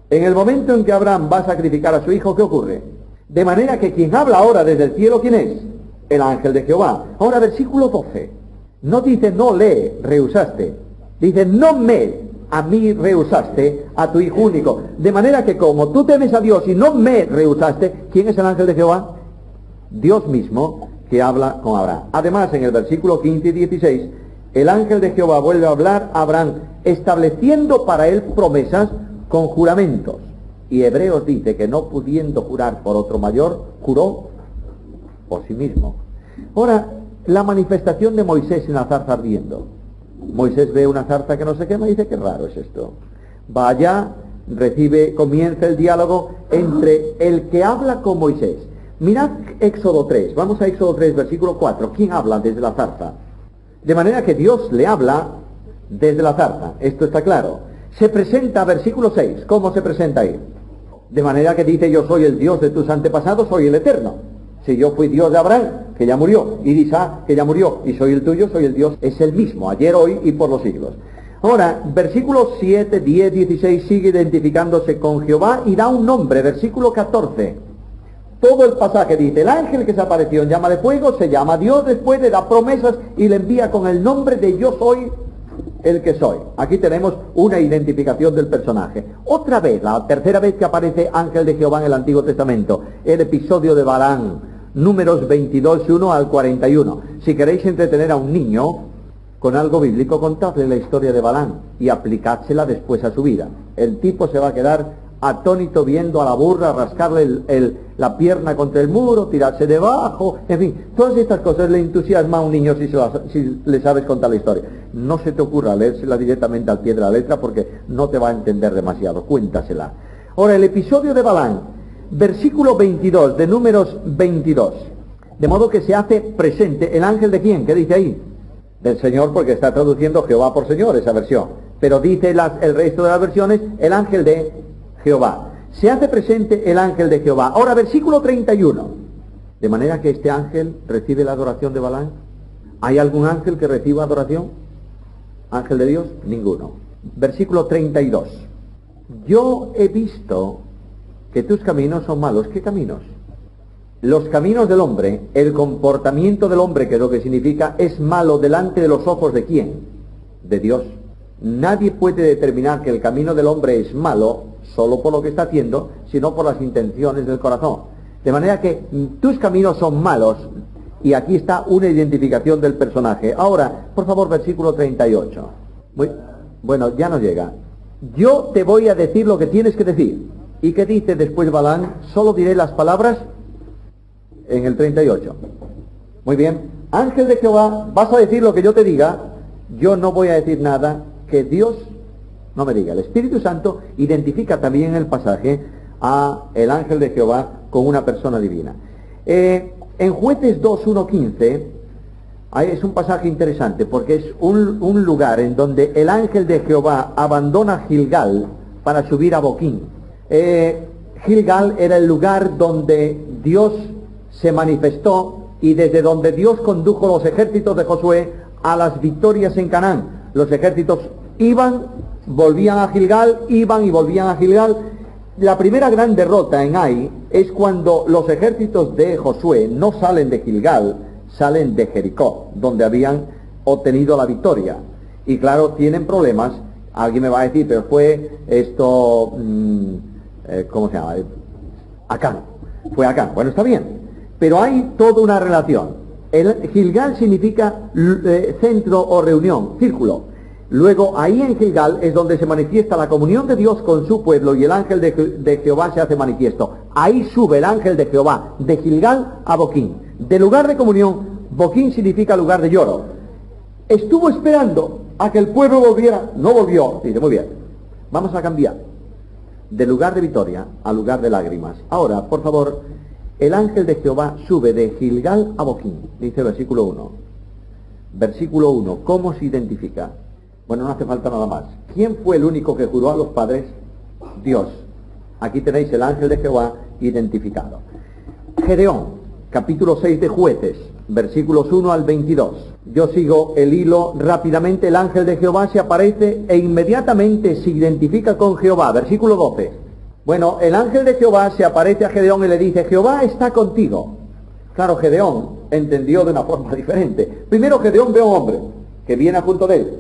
En el momento en que Abraham va a sacrificar a su hijo, ¿qué ocurre? De manera que quien habla ahora desde el cielo, ¿quién es? El ángel de Jehová. Ahora, versículo 12. No dice no le rehusaste. Dice no a mí rehusaste a tu hijo único. De manera que como tú temes a Dios y no me rehusaste, ¿quién es el ángel de Jehová? Dios mismo que habla con Abraham. Además, en el versículo 15 y 16, el ángel de Jehová vuelve a hablar a Abraham, estableciendo para él promesas con juramentos. Y Hebreos dice que no pudiendo jurar por otro mayor, juró por sí mismo. Ahora, la manifestación de Moisés en la zarza ardiendo. Moisés ve una zarza que no se quema y dice, qué raro es esto. Va allá, comienza el diálogo entre el que habla con Moisés. Mirad Éxodo 3, vamos a Éxodo 3, versículo 4. ¿Quién habla desde la zarza? De manera que Dios le habla desde la zarza, esto está claro. Se presenta, versículo 6, ¿cómo se presenta ahí? De manera que dice, yo soy el Dios de tus antepasados, soy el Eterno. Si yo fui Dios de Abraham, que ya murió, y de Isaac, que ya murió, y soy el tuyo, soy el Dios, es el mismo, ayer, hoy y por los siglos. Ahora, versículos 7, 10, 16 sigue identificándose con Jehová y da un nombre, versículo 14. Todo el pasaje dice, el ángel que se apareció en llama de fuego se llama Dios, después le da promesas y le envía con el nombre de yo soy el que soy. Aquí tenemos una identificación del personaje. Otra vez, la tercera vez que aparece ángel de Jehová en el Antiguo Testamento, el episodio de Balaam, números 22, 1 al 41. Si queréis entretener a un niño con algo bíblico, contadle la historia de Balaam y aplicádsela después a su vida. El tipo se va a quedar atónito viendo a la burra rascarle la pierna contra el muro, tirarse debajo, en fin, todas estas cosas le entusiasma a un niño si le sabes contar la historia. No se te ocurra leérsela directamente al pie de la letra porque no te va a entender demasiado, cuéntasela. Ahora, el episodio de Balaam, versículo 22 de números 22, de modo que se hace presente el ángel de quién, ¿qué dice ahí? Del Señor, porque está traduciendo Jehová por Señor esa versión, pero dice el resto de las versiones, el ángel de Jehová. Se hace presente el ángel de Jehová. Ahora, versículo 31. De manera que este ángel recibe la adoración de Balaam. ¿Hay algún ángel que reciba adoración? ¿Ángel de Dios? Ninguno. Versículo 32. Yo he visto que tus caminos son malos. ¿Qué caminos? Los caminos del hombre, el comportamiento del hombre, que es lo que significa, es malo delante de los ojos de ¿quién? De Dios. Nadie puede determinar que el camino del hombre es malo solo por lo que está haciendo, sino por las intenciones del corazón. De manera que tus caminos son malos, y aquí está una identificación del personaje. Ahora, por favor, versículo 38. Bueno, ya no llega. Yo te voy a decir lo que tienes que decir. ¿Y qué dice después Balaam? Solo diré las palabras en el 38. Muy bien. Ángel de Jehová, vas a decir lo que yo te diga. Yo no voy a decir nada que Dios no me diga. El Espíritu Santo identifica también en el pasaje a el ángel de Jehová con una persona divina. En Jueces 2, 1, 15 es un pasaje interesante porque es un lugar en donde el ángel de Jehová abandona Gilgal para subir a Boquín. Gilgal era el lugar donde Dios se manifestó y desde donde Dios condujo los ejércitos de Josué a las victorias en Canaán. Los ejércitos iban, volvían a Gilgal, iban y volvían a Gilgal. La primera gran derrota en Ai es cuando los ejércitos de Josué no salen de Gilgal, salen de Jericó, donde habían obtenido la victoria. Y claro, tienen problemas. Alguien me va a decir, pero fue esto, ¿cómo se llama? Acán. Fue Acán. Bueno, está bien. Pero hay toda una relación. El Gilgal significa centro o reunión, círculo. Luego, ahí en Gilgal es donde se manifiesta la comunión de Dios con su pueblo y el ángel de Jehová se hace manifiesto. Ahí sube el ángel de Jehová, de Gilgal a Boquín. De lugar de comunión, Boquín significa lugar de lloro. Estuvo esperando a que el pueblo volviera, no volvió. Dice, muy bien, vamos a cambiar de lugar de victoria a lugar de lágrimas. Ahora, por favor, el ángel de Jehová sube de Gilgal a Boquín, dice el versículo 1. Versículo 1, ¿cómo se identifica? Bueno, no hace falta nada más. ¿Quién fue el único que juró a los padres? Dios. Aquí tenéis el ángel de Jehová identificado. Gedeón, capítulo 6 de Jueces, versículos 1 al 22. Yo sigo el hilo rápidamente. El ángel de Jehová se aparece e inmediatamente se identifica con Jehová. Versículo 12. Bueno, el ángel de Jehová se aparece a Gedeón y le dice, Jehová está contigo. Claro, Gedeón entendió de una forma diferente. Primero Gedeón ve a un hombre que viene junto de él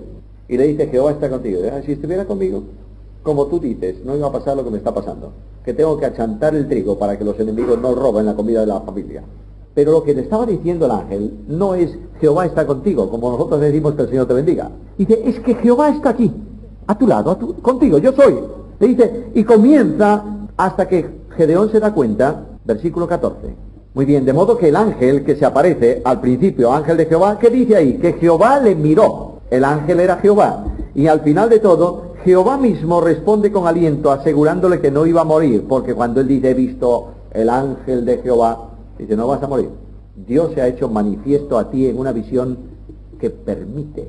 y le dice, Jehová está contigo. Si estuviera conmigo, como tú dices, no iba a pasar lo que me está pasando, que tengo que achantar el trigo para que los enemigos no roben la comida de la familia. Pero lo que le estaba diciendo el ángel no es, Jehová está contigo, como nosotros decimos que el Señor te bendiga. Dice, es que Jehová está aquí, a tu lado, contigo, yo soy. Le dice, y comienza hasta que Gedeón se da cuenta, versículo 14. Muy bien, de modo que el ángel que se aparece al principio, ángel de Jehová, ¿qué dice ahí? Que Jehová le miró. El ángel era Jehová. Y al final de todo, Jehová mismo responde con aliento, asegurándole que no iba a morir, porque cuando él dice, he visto el ángel de Jehová, dice, no vas a morir. Dios se ha hecho manifiesto a ti en una visión que permite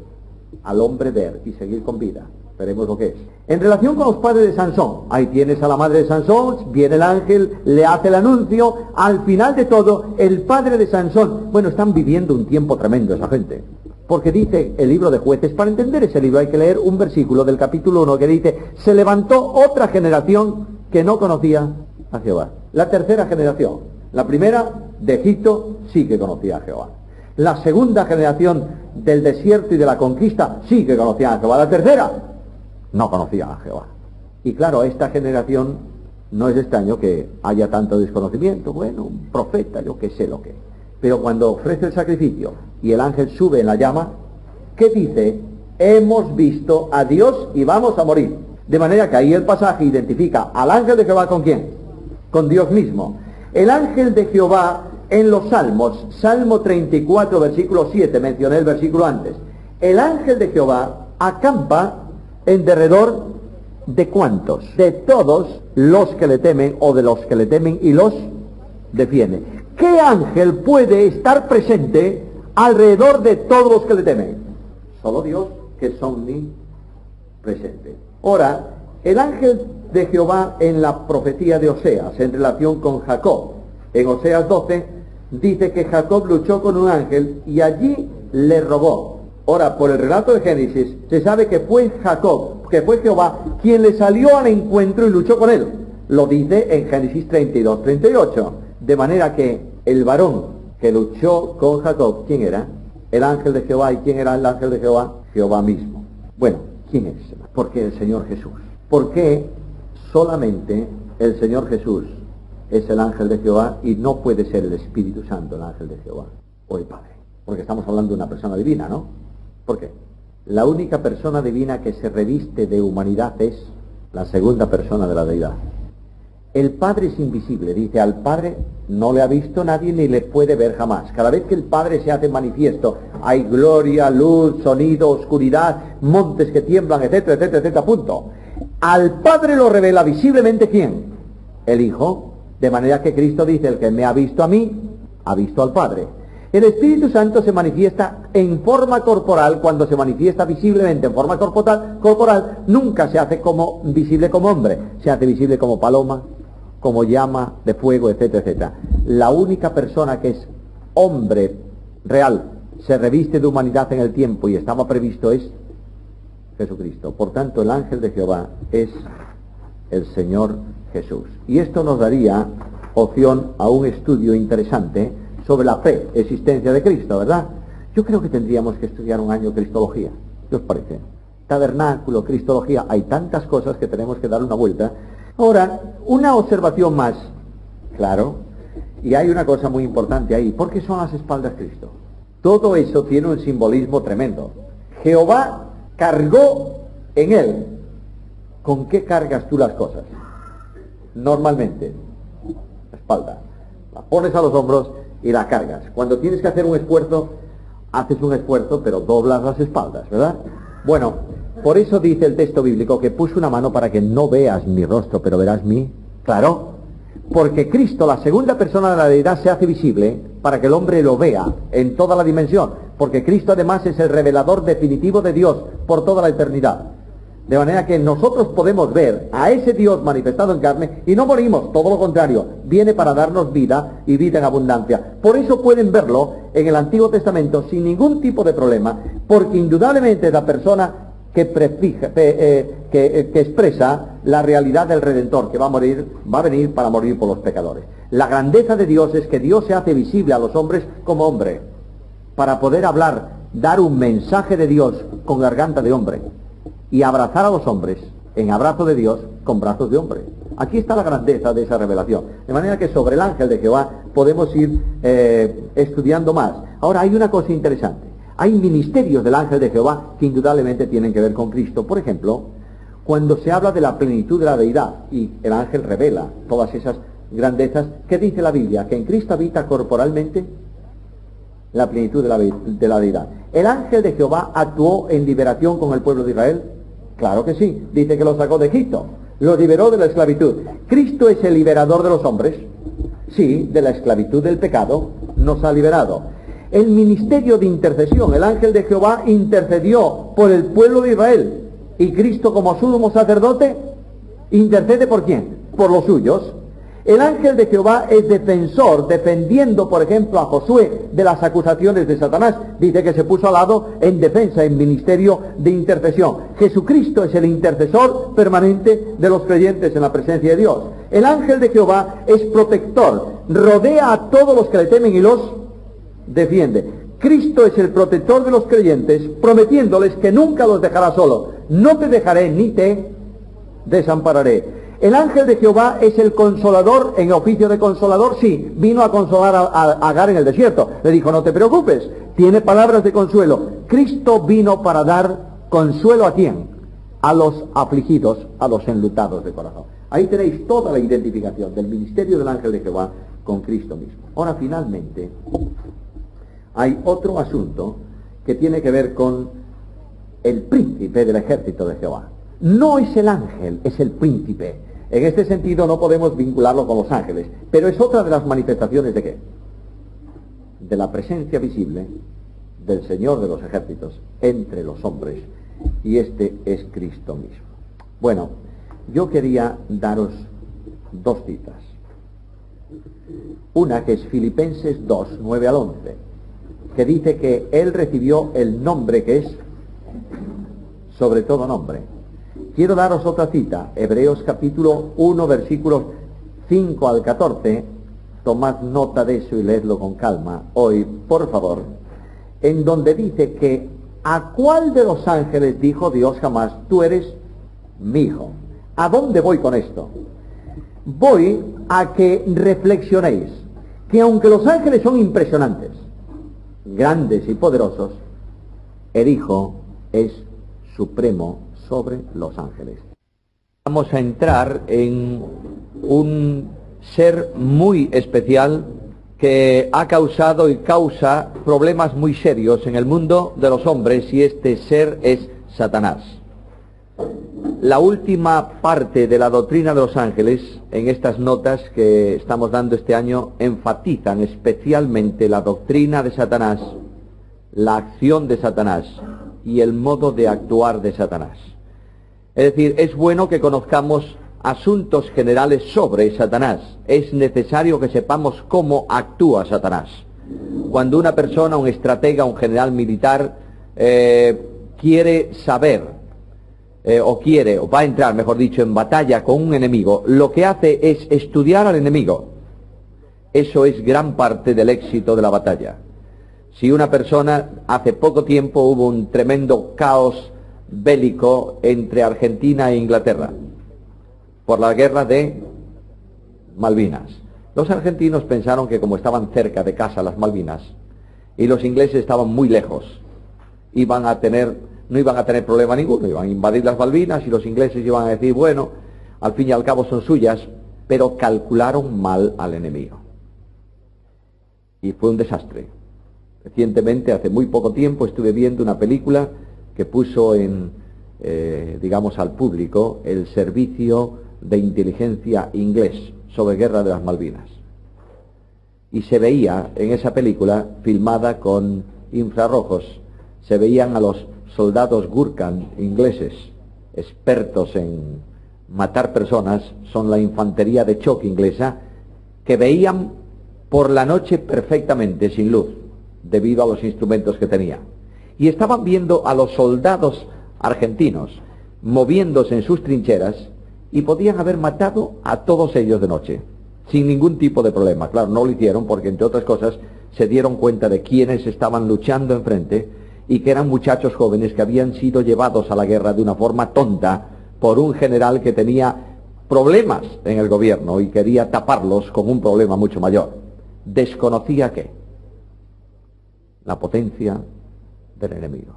al hombre ver y seguir con vida. Veremos lo que es. En relación con los padres de Sansón, ahí tienes a la madre de Sansón, viene el ángel, le hace el anuncio, al final de todo, el padre de Sansón, bueno, están viviendo un tiempo tremendo esa gente, porque dice el libro de Jueces, para entender ese libro hay que leer un versículo del capítulo 1 que dice, se levantó otra generación que no conocía a Jehová. La tercera generación, la primera de Egipto sí que conocía a Jehová. La segunda generación del desierto y de la conquista sí que conocía a Jehová. La tercera no conocía a Jehová. Y claro, esta generación no es extraño que haya tanto desconocimiento. Bueno, un profeta, yo qué sé lo que. Pero cuando ofrece el sacrificio y el ángel sube en la llama, ¿qué dice? Hemos visto a Dios y vamos a morir. De manera que ahí el pasaje identifica al ángel de Jehová ¿con quién? Con Dios mismo. El ángel de Jehová en los Salmos, Salmo 34, versículo 7, mencioné el versículo antes. El ángel de Jehová acampa en derredor de ¿cuántos? De todos los que le temen o de los que le temen y los defiende. ¿Qué ángel puede estar presente alrededor de todos los que le temen? Solo Dios, que es omnipresente. Ahora, el ángel de Jehová en la profecía de Oseas, en relación con Jacob, en Oseas 12, dice que Jacob luchó con un ángel y allí le robó. Ahora, por el relato de Génesis, se sabe que fue Jacob, que fue Jehová, quien le salió al encuentro y luchó con él. Lo dice en Génesis 32, 38. De manera que el varón que luchó con Jacob, ¿quién era? El ángel de Jehová. ¿Y quién era el ángel de Jehová? Jehová mismo. Bueno, ¿quién es? ¿Por qué el Señor Jesús? ¿Por qué solamente el Señor Jesús es el ángel de Jehová y no puede ser el Espíritu Santo el ángel de Jehová o el Padre? Porque estamos hablando de una persona divina, ¿no? ¿Por qué? La única persona divina que se reviste de humanidad es la segunda persona de la deidad. El Padre es invisible, dice, al Padre no le ha visto nadie ni le puede ver jamás. Cada vez que el Padre se hace manifiesto, hay gloria, luz, sonido, oscuridad, montes que tiemblan, etcétera, etcétera, etcétera, punto. Al Padre lo revela visiblemente ¿quién? El Hijo, de manera que Cristo dice, el que me ha visto a mí, ha visto al Padre. El Espíritu Santo se manifiesta en forma corporal. Cuando se manifiesta visiblemente en forma corporal, nunca se hace como visible como hombre, se hace visible como paloma, como llama de fuego, etcétera, etcétera. La única persona que es hombre real, se reviste de humanidad en el tiempo y estaba previsto es Jesucristo. Por tanto, el ángel de Jehová es el Señor Jesús. Y esto nos daría opción a un estudio interesante sobre la preexistencia de Cristo, ¿verdad? Yo creo que tendríamos que estudiar un año Cristología. ¿Qué os parece? Tabernáculo, Cristología, hay tantas cosas que tenemos que dar una vuelta. Ahora, una observación más, claro, y hay una cosa muy importante ahí. ¿Por qué son las espaldas Cristo? Todo eso tiene un simbolismo tremendo. Jehová cargó en él. ¿Con qué cargas tú las cosas? Normalmente, la espalda. La pones a los hombros y la cargas. Cuando tienes que hacer un esfuerzo, haces un esfuerzo, pero doblas las espaldas, ¿verdad? Bueno, por eso dice el texto bíblico que puso una mano para que no veas mi rostro, pero verás mi... Claro, porque Cristo, la segunda persona de la deidad, se hace visible para que el hombre lo vea en toda la dimensión, porque Cristo además es el revelador definitivo de Dios por toda la eternidad. De manera que nosotros podemos ver a ese Dios manifestado en carne y no morimos, todo lo contrario, viene para darnos vida y vida en abundancia. Por eso pueden verlo en el Antiguo Testamento sin ningún tipo de problema, porque indudablemente la persona que expresa la realidad del Redentor, que va a venir para morir por los pecadores. La grandeza de Dios es que Dios se hace visible a los hombres como hombre, para poder hablar, dar un mensaje de Dios con garganta de hombre, y abrazar a los hombres en abrazo de Dios con brazos de hombre. Aquí está la grandeza de esa revelación. De manera que sobre el ángel de Jehová podemos ir estudiando más. Ahora, hay una cosa interesante. Hay ministerios del ángel de Jehová que indudablemente tienen que ver con Cristo. Por ejemplo, cuando se habla de la plenitud de la deidad y el ángel revela todas esas grandezas, ¿qué dice la Biblia? Que en Cristo habita corporalmente la plenitud de la deidad. ¿El ángel de Jehová actuó en liberación con el pueblo de Israel? Claro que sí. Dice que lo sacó de Egipto, lo liberó de la esclavitud. ¿Cristo es el liberador de los hombres? Sí, de la esclavitud del pecado nos ha liberado. El ministerio de intercesión, el ángel de Jehová intercedió por el pueblo de Israel, y Cristo, como sumo sacerdote, intercede ¿por quién? Por los suyos. El ángel de Jehová es defensor, defendiendo, por ejemplo, a Josué de las acusaciones de Satanás. Dice que se puso al lado en defensa, en ministerio de intercesión. Jesucristo es el intercesor permanente de los creyentes en la presencia de Dios. El ángel de Jehová es protector, rodea a todos los que le temen y los defiende. Cristo es el protector de los creyentes, prometiéndoles que nunca los dejará solos. No te dejaré ni te desampararé. El ángel de Jehová es el consolador, en oficio de consolador, sí, vino a consolar a Agar en el desierto. Le dijo, no te preocupes, tiene palabras de consuelo. Cristo vino para dar consuelo ¿a quién? A los afligidos, a los enlutados de corazón. Ahí tenéis toda la identificación del ministerio del ángel de Jehová con Cristo mismo. Ahora, finalmente, hay otro asunto que tiene que ver con el príncipe del ejército de Jehová. No es el ángel, es el príncipe. En este sentido no podemos vincularlo con los ángeles, pero es otra de las manifestaciones ¿de qué? De la presencia visible del Señor de los ejércitos entre los hombres, y este es Cristo mismo. Bueno, yo quería daros dos citas. Una que es Filipenses 2, 9 al 11, que dice que Él recibió el nombre que es sobre todo nombre. Quiero daros otra cita, Hebreos capítulo 1, versículos 5 al 14, tomad nota de eso y leedlo con calma hoy, por favor, en donde dice que ¿a cuál de los ángeles dijo Dios jamás, tú eres mi hijo? ¿A dónde voy con esto? Voy a que reflexionéis que aunque los ángeles son impresionantes, grandes y poderosos, el Hijo es supremo sobre los ángeles. Vamos a entrar en un ser muy especial que ha causado y causa problemas muy serios en el mundo de los hombres, y este ser es Satanás. La última parte de la doctrina de los ángeles, en estas notas que estamos dando este año, enfatizan especialmente la doctrina de Satanás, la acción de Satanás y el modo de actuar de Satanás. Es decir, es bueno que conozcamos asuntos generales sobre Satanás. Es necesario que sepamos cómo actúa Satanás. Cuando una persona, un estratega, un general militar, quiere saber, o va a entrar, mejor dicho, en batalla con un enemigo, lo que hace es estudiar al enemigo. Eso es gran parte del éxito de la batalla. Si una persona, hace poco tiempo hubo un tremendo caos bélico entre Argentina e Inglaterra por la guerra de Malvinas. Los argentinos pensaron que como estaban cerca de casa las Malvinas y los ingleses estaban muy lejos, no iban a tener problema ninguno, iban a invadir las Malvinas y los ingleses iban a decir, bueno, al fin y al cabo son suyas, pero calcularon mal al enemigo. Y fue un desastre. Recientemente, hace muy poco tiempo, estuve viendo una película que puso digamos, al público el servicio de inteligencia inglés sobre guerra de las Malvinas. Y se veía en esa película, filmada con infrarrojos, se veían a los soldados Gurkhan ingleses, expertos en matar personas, son la infantería de choque inglesa, que veían por la noche perfectamente, sin luz, debido a los instrumentos que tenía. Y estaban viendo a los soldados argentinos moviéndose en sus trincheras y podían haber matado a todos ellos de noche, sin ningún tipo de problema. Claro, no lo hicieron porque, entre otras cosas, se dieron cuenta de quiénes estaban luchando enfrente y que eran muchachos jóvenes que habían sido llevados a la guerra de una forma tonta por un general que tenía problemas en el gobierno y quería taparlos con un problema mucho mayor. Desconocía ¿qué? La potencia del enemigo.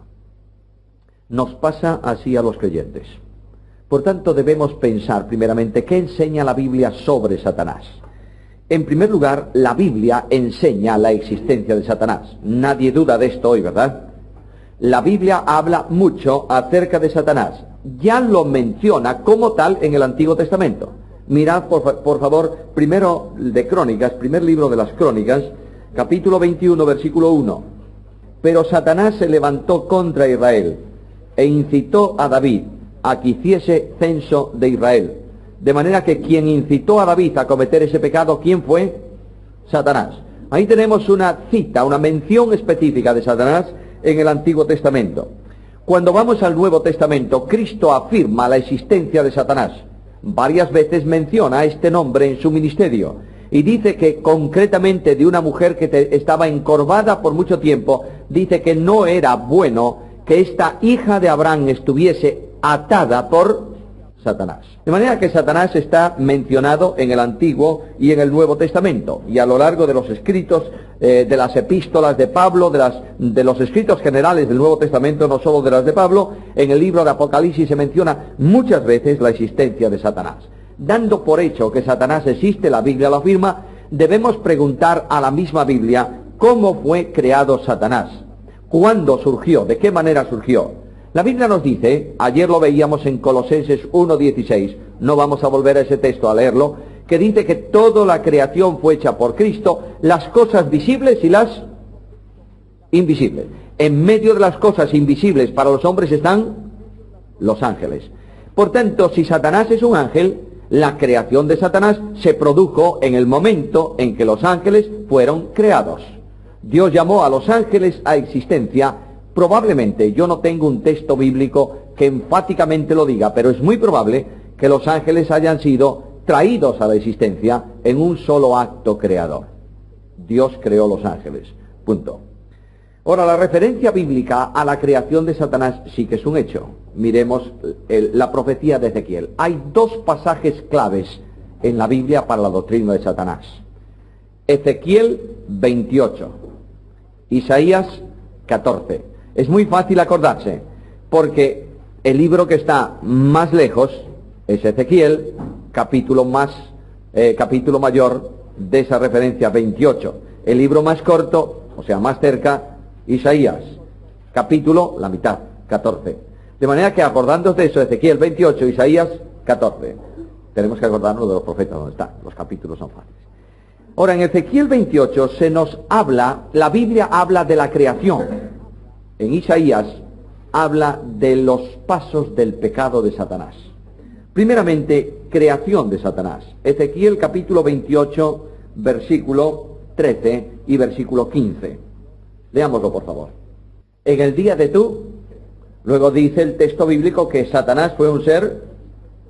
Nos pasa así a los creyentes. Por tanto, debemos pensar primeramente qué enseña la Biblia sobre Satanás. En primer lugar, la Biblia enseña la existencia de Satanás. Nadie duda de esto hoy, ¿verdad? La Biblia habla mucho acerca de Satanás. Ya lo menciona como tal en el Antiguo Testamento. Mirad, por favor, primero de Crónicas, primer libro de las Crónicas, capítulo 21, versículo 1. Pero Satanás se levantó contra Israel e incitó a David a que hiciese censo de Israel. De manera que quien incitó a David a cometer ese pecado, ¿quién fue? Satanás. Ahí tenemos una cita, una mención específica de Satanás en el Antiguo Testamento. Cuando vamos al Nuevo Testamento, Cristo afirma la existencia de Satanás. Varias veces menciona este nombre en su ministerio y dice que concretamente de una mujer que estaba encorvada por mucho tiempo, dice que no era bueno que esta hija de Abraham estuviese atada por Satanás. De manera que Satanás está mencionado en el Antiguo y en el Nuevo Testamento, y a lo largo de los escritos, de las epístolas de Pablo, de los escritos generales del Nuevo Testamento, no solo de las de Pablo, en el libro de Apocalipsis se menciona muchas veces la existencia de Satanás. Dando por hecho que Satanás existe, la Biblia lo afirma, debemos preguntar a la misma Biblia cómo fue creado Satanás, cuándo surgió, de qué manera surgió. La Biblia nos dice, ayer lo veíamos en Colosenses 1:16, no vamos a volver a ese texto a leerlo, que dice que toda la creación fue hecha por Cristo, las cosas visibles y las invisibles. En medio de las cosas invisibles para los hombres están los ángeles. Por tanto, si Satanás es un ángel, la creación de Satanás se produjo en el momento en que los ángeles fueron creados. Dios llamó a los ángeles a existencia. Probablemente, yo no tengo un texto bíblico que enfáticamente lo diga, pero es muy probable que los ángeles hayan sido traídos a la existencia en un solo acto creador. Dios creó los ángeles. Punto. Ahora, la referencia bíblica a la creación de Satanás sí que es un hecho. Miremos la profecía de Ezequiel. Hay dos pasajes claves en la Biblia para la doctrina de Satanás. Ezequiel 28, Isaías 14. Es muy fácil acordarse, porque el libro que está más lejos es Ezequiel, capítulo mayor de esa referencia 28. El libro más corto, o sea, más cerca, Isaías, capítulo, la mitad, 14. De manera que acordándonos de eso, Ezequiel 28, Isaías 14. Tenemos que acordarnos de los profetas donde están, los capítulos son fáciles. Ahora, en Ezequiel 28 se nos habla, la Biblia habla de la creación. En Isaías habla de los pasos del pecado de Satanás. Primeramente, creación de Satanás. Ezequiel capítulo 28, versículo 13 y versículo 15. Leámoslo, por favor. En el día de tú, luego dice el texto bíblico que Satanás fue un ser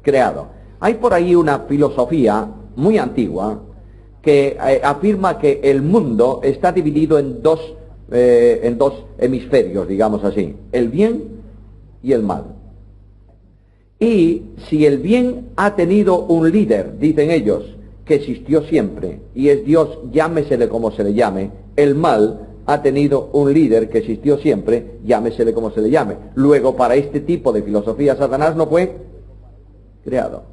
creado. Hay por ahí una filosofía muy antigua que afirma que el mundo está dividido en dos hemisferios, digamos así, el bien y el mal. Y si el bien ha tenido un líder, dicen ellos, que existió siempre, y es Dios, llámesele como se le llame, el mal ha tenido un líder que existió siempre, llámesele como se le llame. Luego, para este tipo de filosofía, Satanás no fue creado.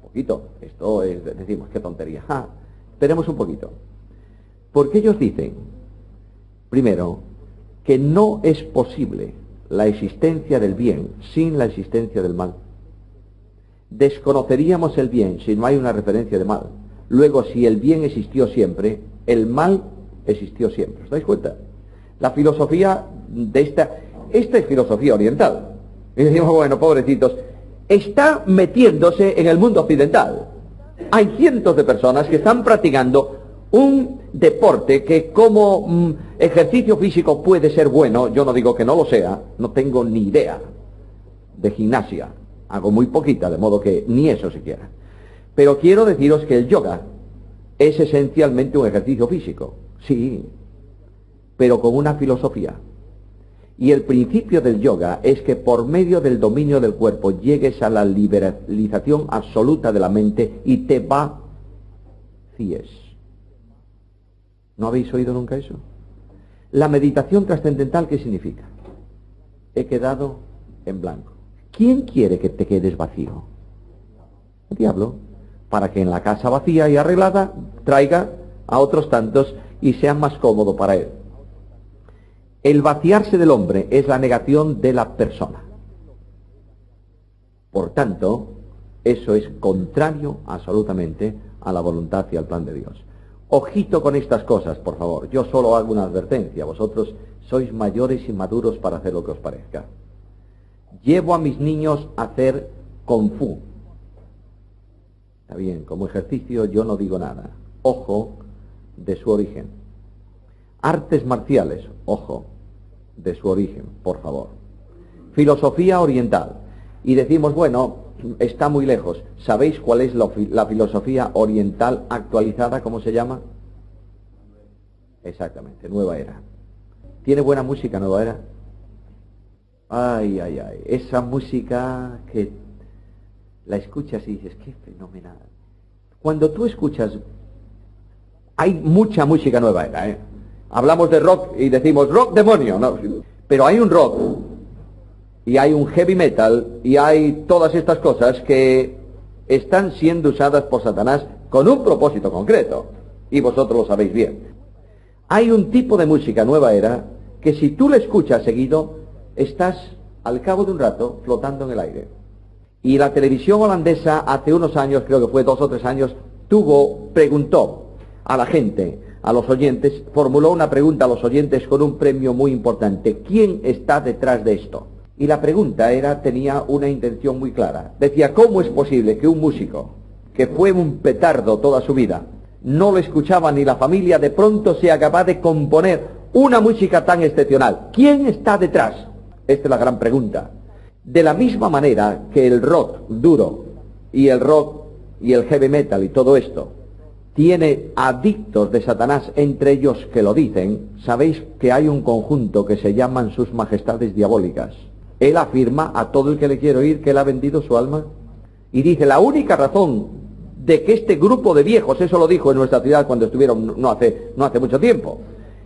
Un poquito, esto es, decimos, qué tontería. Esperemos un poquito. Porque ellos dicen, primero, que no es posible la existencia del bien sin la existencia del mal. Desconoceríamos el bien si no hay una referencia de mal. Luego, si el bien existió siempre, el mal existió siempre. ¿Os dais cuenta? La filosofía de esta es filosofía oriental. Y decimos, bueno, pobrecitos, está metiéndose en el mundo occidental. Hay cientos de personas que están practicando un deporte que como ejercicio físico puede ser bueno. Yo no digo que no lo sea, no tengo ni idea. de gimnasia. Hago muy poquita, de modo que ni eso siquiera. Pero quiero deciros que el yoga es esencialmente un ejercicio físico, sí, pero con una filosofía. Y el principio del yoga es que por medio del dominio del cuerpo llegues a la liberalización absoluta de la mente y te vacíes. ¿No habéis oído nunca eso? La meditación trascendental, ¿qué significa? He quedado en blanco. ¿Quién quiere que te quedes vacío? El diablo, para que en la casa vacía y arreglada traiga a otros tantos y sea más cómodo para él. El vaciarse del hombre es la negación de la persona. Por tanto, eso es contrario absolutamente a la voluntad y al plan de Dios. Ojito con estas cosas, por favor. Yo solo hago una advertencia. Vosotros sois mayores y maduros para hacer lo que os parezca. Llevo a mis niños a hacer Kung Fu. Está bien, como ejercicio yo no digo nada. Ojo de su origen. Artes marciales, ojo de su origen, por favor. Filosofía oriental. Y decimos, bueno, está muy lejos. ¿Sabéis cuál es la filosofía oriental actualizada? ¿Cómo se llama? Exactamente, Nueva Era. ¿Tiene buena música Nueva Era? Ay, ay, ay. Esa música que la escuchas y dices, qué fenomenal. Cuando tú escuchas, hay mucha música Nueva Era, ¿eh? Hablamos de rock y decimos rock demonio, ¿no? Pero hay un rock y hay un heavy metal y hay todas estas cosas que están siendo usadas por Satanás con un propósito concreto, y vosotros lo sabéis bien. Hay un tipo de música Nueva Era que si tú la escuchas seguido, estás al cabo de un rato flotando en el aire. Y la televisión holandesa hace unos años, creo que fue 2 o 3 años, preguntó a la gente, a los oyentes, formuló una pregunta a los oyentes con un premio muy importante. ¿Quién está detrás de esto? Y la pregunta tenía una intención muy clara. Decía, ¿cómo es posible que un músico, que fue un petardo toda su vida, no lo escuchaba ni la familia, de pronto sea capaz de componer una música tan excepcional? ¿Quién está detrás? Esta es la gran pregunta. De la misma manera que el rock duro y el rock y el heavy metal y todo esto tiene adictos de Satanás, entre ellos que lo dicen, sabéis que hay un conjunto que se llaman sus majestades diabólicas. Él afirma a todo el que le quiere oír que él ha vendido su alma. Y dice, la única razón de que este grupo de viejos, eso lo dijo en nuestra ciudad cuando estuvieron no hace mucho tiempo,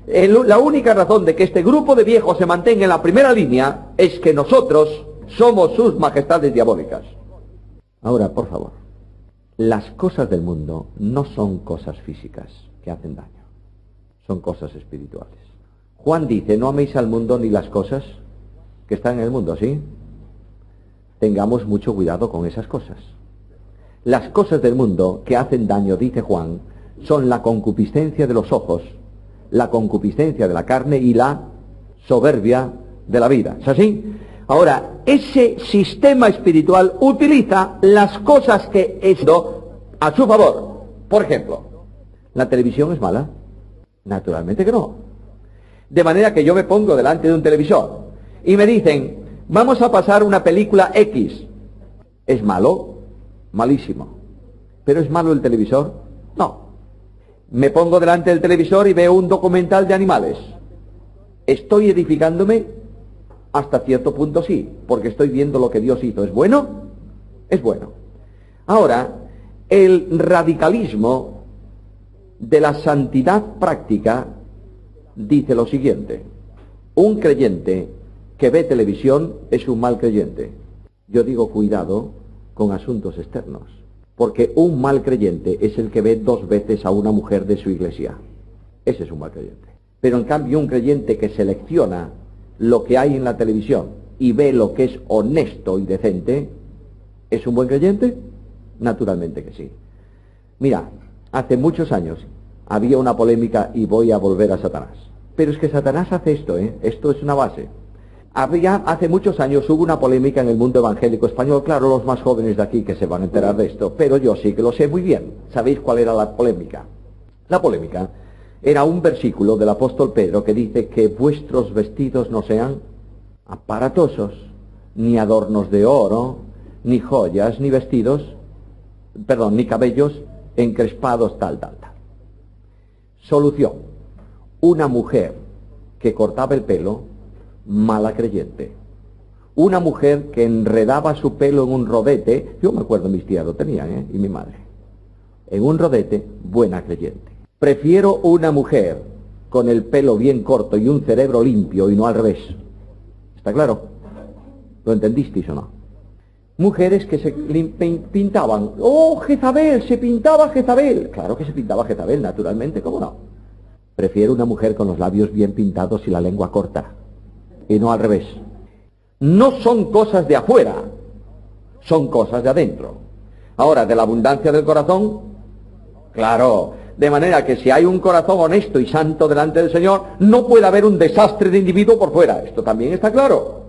la única razón de que este grupo de viejos se mantenga en la primera línea es que nosotros somos sus majestades diabólicas. Ahora, por favor, las cosas del mundo no son cosas físicas que hacen daño, son cosas espirituales. Juan dice, no améis al mundo ni las cosas que están en el mundo, ¿sí? Tengamos mucho cuidado con esas cosas. Las cosas del mundo que hacen daño, dice Juan, son la concupiscencia de los ojos, la concupiscencia de la carne y la soberbia de la vida. ¿Es así? Ahora, ese sistema espiritual utiliza las cosas que es a su favor. Por ejemplo, ¿la televisión es mala? Naturalmente que no. De manera que yo me pongo delante de un televisor y me dicen, vamos a pasar una película X. ¿Es malo? Malísimo. ¿Pero es malo el televisor? No. Me pongo delante del televisor y veo un documental de animales. ¿Estoy edificándome? Hasta cierto punto sí, porque estoy viendo lo que Dios hizo. ¿Es bueno? Es bueno. Ahora, el radicalismo de la santidad práctica dice lo siguiente: un creyente que ve televisión es un mal creyente. Yo digo cuidado con asuntos externos, porque un mal creyente es el que ve 2 veces a una mujer de su iglesia. Ese es un mal creyente. Pero en cambio un creyente que selecciona lo que hay en la televisión y ve lo que es honesto y decente, ¿es un buen creyente? Naturalmente que sí. Mira, hace muchos años había una polémica, y voy a volver a Satanás. Pero es que Satanás hace esto, esto es una base. Hace muchos años hubo una polémica en el mundo evangélico español, claro, los más jóvenes de aquí que se van a enterar de esto, pero yo sí que lo sé muy bien. ¿Sabéis cuál era la polémica? La polémica era un versículo del apóstol Pedro que dice que vuestros vestidos no sean aparatosos, ni adornos de oro, ni joyas, ni vestidos, ni cabellos encrespados, tal. Solución: una mujer que cortaba el pelo, mala creyente. Una mujer que enredaba su pelo en un rodete, yo me acuerdo, mis tías lo tenían, y mi madre, en un rodete, buena creyente. Prefiero una mujer con el pelo bien corto y un cerebro limpio y no al revés. ¿Está claro? ¿Lo entendisteis o no? Mujeres que se pintaban. ¡Oh, Jezabel! ¡Se pintaba Jezabel! Claro que se pintaba Jezabel, naturalmente, ¿cómo no? Prefiero una mujer con los labios bien pintados y la lengua corta, y no al revés. No son cosas de afuera, son cosas de adentro. Ahora, de la abundancia del corazón, claro, de manera que si hay un corazón honesto y santo delante del Señor, no puede haber un desastre de individuo por fuera. Esto también está claro.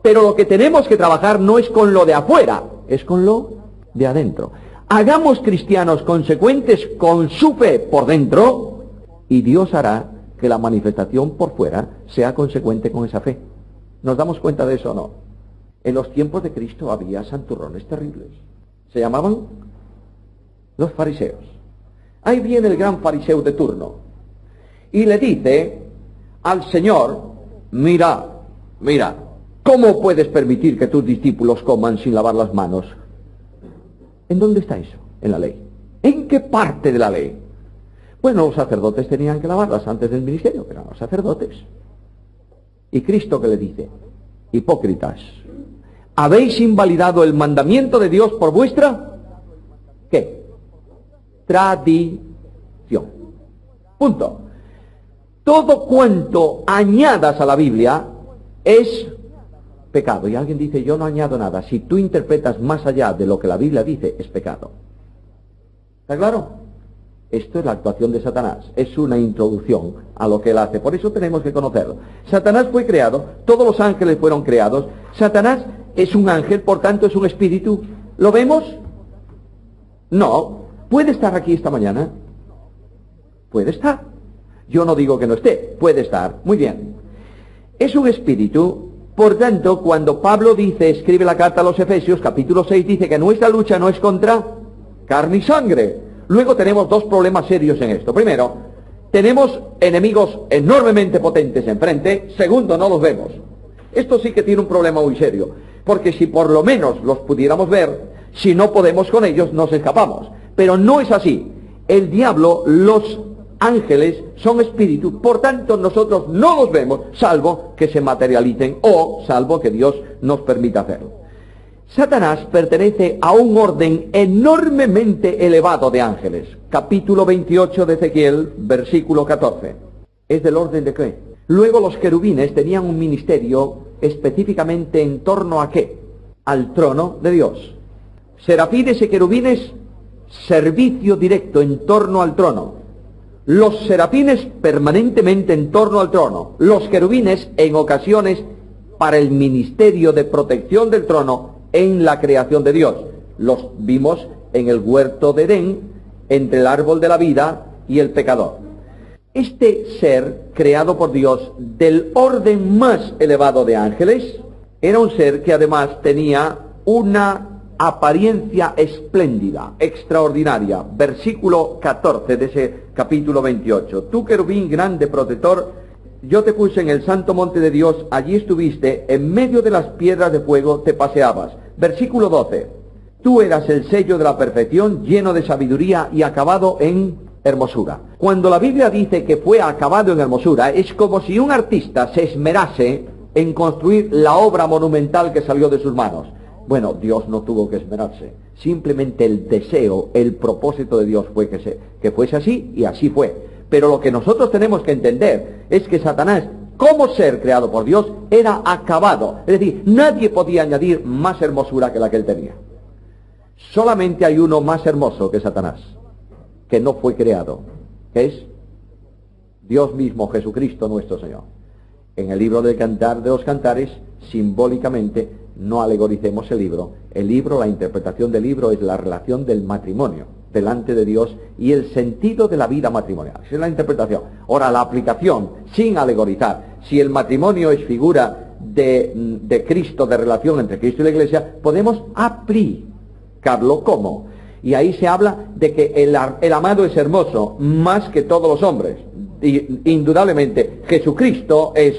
Pero lo que tenemos que trabajar no es con lo de afuera, es con lo de adentro. Hagamos cristianos consecuentes con su fe por dentro, y Dios hará que la manifestación por fuera sea consecuente con esa fe. ¿Nos damos cuenta de eso o no? En los tiempos de Cristo había santurrones terribles. Se llamaban los fariseos. Ahí viene el gran fariseo de turno y le dice al Señor: mira, ¿cómo puedes permitir que tus discípulos coman sin lavar las manos? ¿En dónde está eso? En la ley. ¿En qué parte de la ley? Bueno, los sacerdotes tenían que lavarlas antes del ministerio, pero eran los sacerdotes. ¿Y Cristo qué le dice? Hipócritas, ¿habéis invalidado el mandamiento de Dios por vuestra? ¿Qué? Tradición. Punto. Todo cuanto añadas a la Biblia es pecado. Y alguien dice: yo no añado nada. Si tú interpretas más allá de lo que la Biblia dice, es pecado. ¿Está claro? Esto es la actuación de Satanás, es una introducción a lo que él hace, por eso tenemos que conocerlo. Satanás fue creado, todos los ángeles fueron creados, Satanás es un ángel, por tanto es un espíritu. ¿Lo vemos? No. ¿Puede estar aquí esta mañana? Puede estar. Yo no digo que no esté, puede estar. Muy bien. Es un espíritu, por tanto, cuando Pablo dice, escribe la carta a los Efesios, capítulo 6, dice que nuestra lucha no es contra carne y sangre. Luego tenemos dos problemas serios en esto. Primero, tenemos enemigos enormemente potentes enfrente. Segundo, no los vemos. Esto sí que tiene un problema muy serio, porque si por lo menos los pudiéramos ver, si no podemos con ellos, nos escapamos. Pero no es así. El diablo, los ángeles son espíritus, por tanto nosotros no los vemos, salvo que se materialicen o salvo que Dios nos permita hacerlo. Satanás pertenece a un orden enormemente elevado de ángeles. Capítulo 28 de Ezequiel, versículo 14. ¿Es del orden de qué? Luego los querubines tenían un ministerio específicamente en torno a ¿qué? Al trono de Dios. Serafines y querubines, servicio directo en torno al trono. Los serafines permanentemente en torno al trono. Los querubines en ocasiones para el ministerio de protección del trono en la creación de Dios. Los vimos en el huerto de Edén, entre el árbol de la vida y el pecador. Este ser creado por Dios del orden más elevado de ángeles era un ser que además tenía una apariencia espléndida, extraordinaria. Versículo 14 de ese capítulo 28. Tú, querubín grande protector, yo te puse en el santo monte de Dios, allí estuviste, en medio de las piedras de fuego te paseabas. Versículo 12. Tú eras el sello de la perfección, lleno de sabiduría y acabado en hermosura. Cuando la Biblia dice que fue acabado en hermosura, es como si un artista se esmerase en construir la obra monumental que salió de sus manos. Bueno, Dios no tuvo que esmerarse. Simplemente el deseo, el propósito de Dios fue que fuese así, y así fue. Pero lo que nosotros tenemos que entender es que Satanás, como ser creado por Dios, era acabado. Es decir, nadie podía añadir más hermosura que la que él tenía. Solamente hay uno más hermoso que Satanás, que no fue creado, que es Dios mismo, Jesucristo nuestro Señor. En el libro del Cantar de los Cantares, simbólicamente, no alegoricemos el libro, la interpretación del libro es la relación del matrimonio delante de Dios y el sentido de la vida matrimonial. Esa es la interpretación. Ahora, la aplicación, sin alegorizar, si el matrimonio es figura de Cristo, de relación entre Cristo y la Iglesia, podemos aplicarlo como. Y ahí se habla de que el amado es hermoso más que todos los hombres. Y, indudablemente, Jesucristo es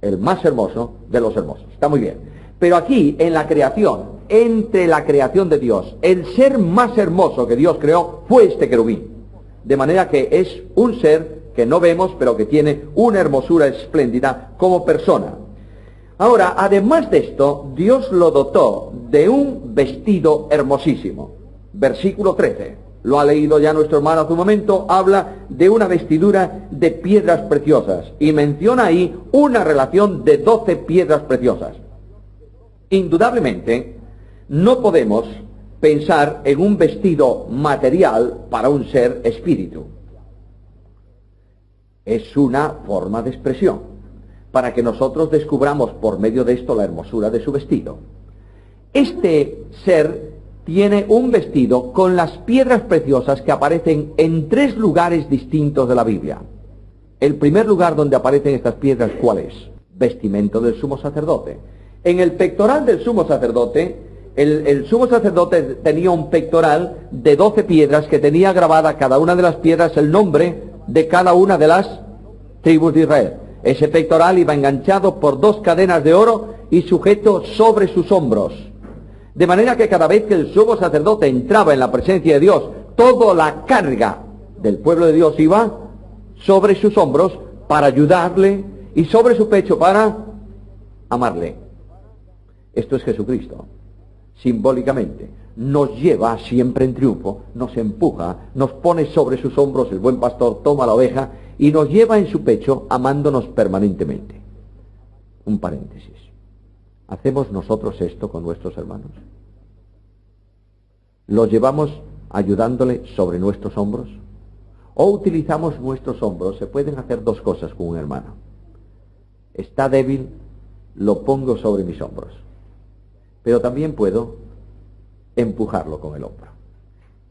el más hermoso de los hermosos. Está muy bien. Pero aquí, en la creación, entre la creación de Dios, el ser más hermoso que Dios creó fue este querubín. De manera que es un ser que no vemos, pero que tiene una hermosura espléndida como persona. Ahora, además de esto, Dios lo dotó de un vestido hermosísimo. Versículo 13. Lo ha leído ya nuestro hermano hace un momento. Habla de una vestidura de piedras preciosas. Y menciona ahí una relación de 12 piedras preciosas. Indudablemente, no podemos pensar en un vestido material para un ser espíritu. Es una forma de expresión, para que nosotros descubramos por medio de esto la hermosura de su vestido. Este ser tiene un vestido con las piedras preciosas que aparecen en 3 lugares distintos de la Biblia. El primer lugar donde aparecen estas piedras, ¿cuál es? Vestimento del sumo sacerdote. En el pectoral del sumo sacerdote, el sumo sacerdote tenía un pectoral de 12 piedras que tenía grabada cada una de las piedras el nombre de cada una de las tribus de Israel. Ese pectoral iba enganchado por 2 cadenas de oro y sujeto sobre sus hombros. De manera que cada vez que el sumo sacerdote entraba en la presencia de Dios, toda la carga del pueblo de Dios iba sobre sus hombros para ayudarle y sobre su pecho para amarle. Esto es Jesucristo. Simbólicamente, nos lleva siempre en triunfo, nos empuja, nos pone sobre sus hombros, el buen pastor toma la oveja y nos lleva en su pecho amándonos permanentemente. Un paréntesis. ¿Hacemos nosotros esto con nuestros hermanos? ¿Los llevamos ayudándole sobre nuestros hombros? ¿O utilizamos nuestros hombros? Se pueden hacer 2 cosas con un hermano. Está débil, lo pongo sobre mis hombros. Pero también puedo empujarlo con el hombro.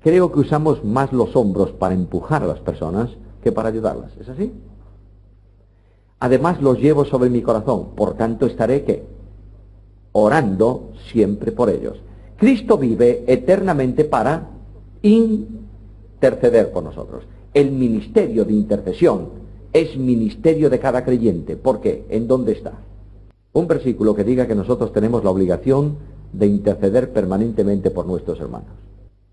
Creo que usamos más los hombros para empujar a las personas que para ayudarlas. ¿Es así? Además los llevo sobre mi corazón. Por tanto estaré, ¿qué? Orando siempre por ellos. Cristo vive eternamente para interceder por nosotros. El ministerio de intercesión es ministerio de cada creyente. ¿Por qué? ¿En dónde está? Un versículo que diga que nosotros tenemos la obligación de interceder permanentemente por nuestros hermanos.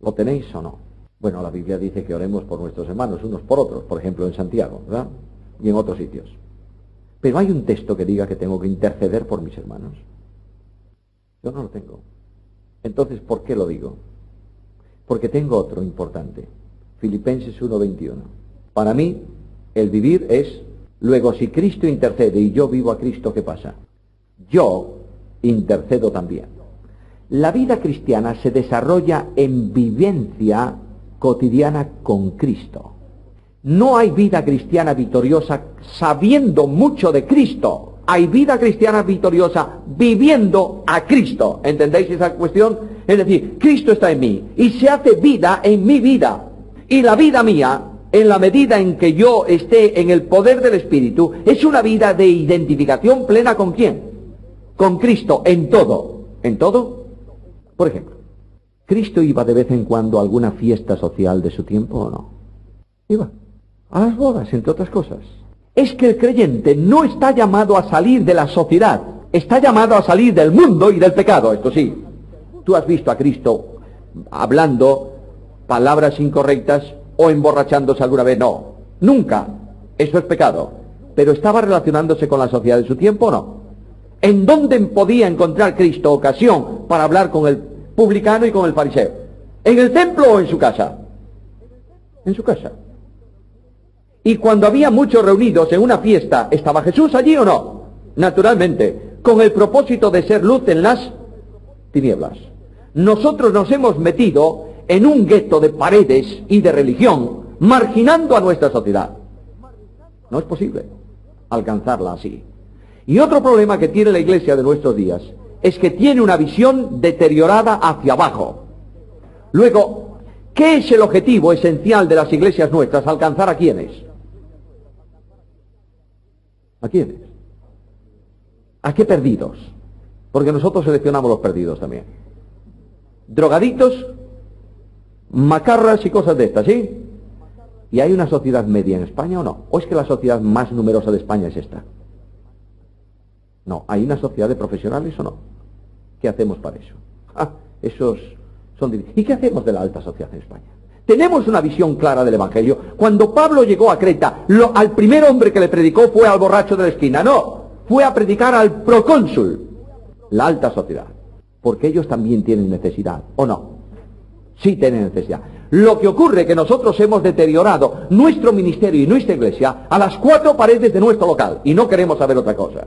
¿Lo tenéis o no? Bueno, la Biblia dice que oremos por nuestros hermanos unos por otros, por ejemplo en Santiago, ¿verdad? Y en otros sitios. Pero hay un texto que diga que tengo que interceder por mis hermanos. Yo no lo tengo. Entonces, ¿por qué lo digo? Porque tengo otro importante. Filipenses 1:21. Para mí, el vivir es, luego si Cristo intercede y yo vivo a Cristo, ¿qué pasa? Yo intercedo también. La vida cristiana se desarrolla en vivencia cotidiana con Cristo. No hay vida cristiana victoriosa sabiendo mucho de Cristo. Hay vida cristiana victoriosa viviendo a Cristo. ¿Entendéis esa cuestión? Es decir, Cristo está en mí y se hace vida en mi vida. Y la vida mía, en la medida en que yo esté en el poder del Espíritu, es una vida de identificación plena ¿con quién? Con Cristo, en todo. ¿En todo? Por ejemplo, ¿Cristo iba de vez en cuando a alguna fiesta social de su tiempo o no? Iba a las bodas, entre otras cosas. Es que el creyente no está llamado a salir de la sociedad, está llamado a salir del mundo y del pecado, esto sí. Tú has visto a Cristo hablando palabras incorrectas o emborrachándose alguna vez, no, nunca, eso es pecado. Pero ¿estaba relacionándose con la sociedad de su tiempo o no? ¿En dónde podía encontrar Cristo ocasión para hablar con el publicano y con el fariseo? ¿En el templo o en su casa? En su casa. Y cuando había muchos reunidos en una fiesta, ¿estaba Jesús allí o no? Naturalmente, con el propósito de ser luz en las tinieblas. Nosotros nos hemos metido en un gueto de paredes y de religión, marginando a nuestra sociedad. No es posible alcanzarla así. Y otro problema que tiene la iglesia de nuestros días es que tiene una visión deteriorada hacia abajo. Luego, ¿qué es el objetivo esencial de las iglesias nuestras? ¿Alcanzar a quiénes? ¿A quiénes? ¿A qué perdidos? Porque nosotros seleccionamos los perdidos también. Drogaditos, macarras y cosas de estas, ¿sí? ¿Y hay una sociedad media en España o no? ¿O es que la sociedad más numerosa de España es esta? No, ¿hay una sociedad de profesionales o no? ¿Qué hacemos para eso? Esos son... ¿Y qué hacemos de la alta sociedad en España? Tenemos una visión clara del Evangelio. Cuando Pablo llegó a Creta, al primer hombre que le predicó fue al borracho de la esquina. No, fue a predicar al procónsul, la alta sociedad. Porque ellos también tienen necesidad, ¿o no? Sí tienen necesidad. Lo que ocurre es que nosotros hemos deteriorado nuestro ministerio y nuestra iglesia a las 4 paredes de nuestro local y no queremos saber otra cosa.